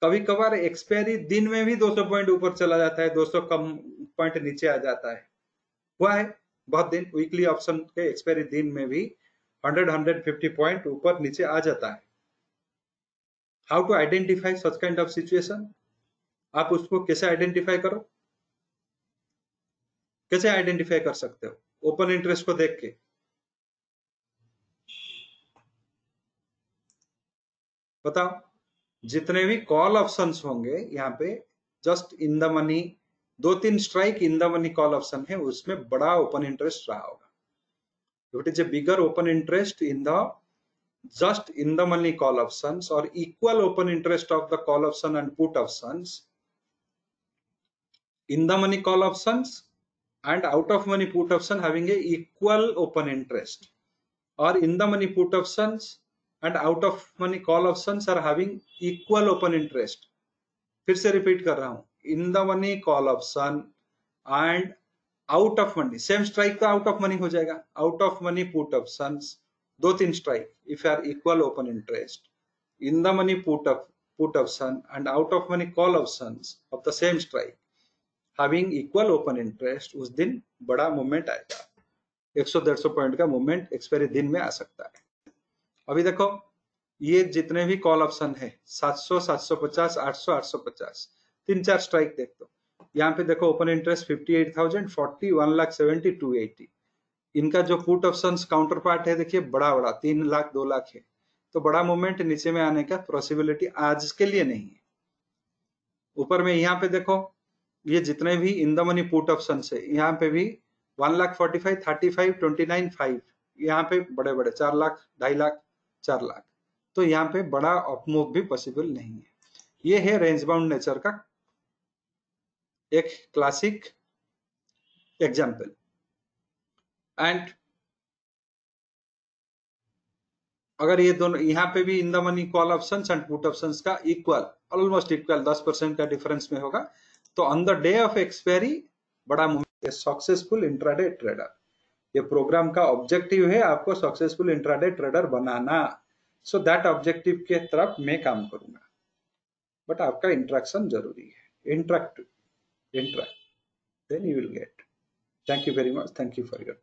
कभी कभार एक्सपायरी दिन में भी 200 पॉइंट ऊपर चला जाता है, 200 कम पॉइंट नीचे आ जाता है. हुआ है बहुत दिन. वीकली ऑप्शन के एक्सपायरी दिन में भी 100-150 पॉइंट ऊपर नीचे आ जाता है. How to identify such kind of situation? आप उसको कैसे आइडेंटिफाई करो? कैसे आइडेंटिफाई कर सकते हो? ओपन इंटरेस्ट को देख के. बताओ. जितने भी कॉल ऑप्शंस होंगे यहाँ पे, just in the money 2-3 strike in the money call option है, उसमें बड़ा ओपन इंटरेस्ट रहा होगा. It is A bigger open interest in the just in the money call options or equal open interest of the call option and put options. In the money call options and out of money put option having a equal open interest, or in the money put options and out of money call options are having equal open interest. फिर से रिपीट कर रहा हूं. in the money call option and out of money, same strike का out of money हो जाएगा. out of money put options 2-3 strike if you are equal open interest, in the money put option and out of money call options of the same strike having equal open interest, उस दिन बड़ा मूवमेंट आएगा. 100-150 पॉइंट का मूवमेंट एक्सपायरी दिन में आ सकता है. अभी देखो ये जितने भी कॉल ऑप्शन है 700, 750, 800, 850, 3-4 स्ट्राइक देख दो. यहाँ पे देखो ओपन इंटरेस्ट 58,000, 40, 1,70,000, 280. इनका जो पुट ऑप्शंस काउंटर पार्ट है देखिए बड़ा बड़ा 3 लाख 2 लाख है. तो बड़ा मूवमेंट नीचे में आने का पॉसिबिलिटी आज के लिए नहीं है. ऊपर में यहाँ पे देखो ये जितने भी in the money put options है, यहाँ पे भी 1,45,000, 35, 29, 5, यहाँ पे बड़े बड़े 4 लाख, 2.5 लाख, 4 लाख. तो यहाँ पे बड़ा अपमूव भी पॉसिबल नहीं है. ये है रेंज बाउंड नेचर का एक क्लासिक एग्जाम्पल. एंड अगर ये दोनों यहाँ पे भी in the money call options and put options का इक्वल, ऑलमोस्ट इक्वल 10% का डिफरेंस में होगा, तो on the day of expiry बड़ा मूवमेंट. सक्सेसफुल इंट्राडे ट्रेडर, ये प्रोग्राम का ऑब्जेक्टिव है आपको successful intraday trader banana. So that objective के तरफ मैं काम करूंगा, बट आपका इंट्रैक्शन जरूरी है. Interact then you will get. Thank you very much. Thank you for your time.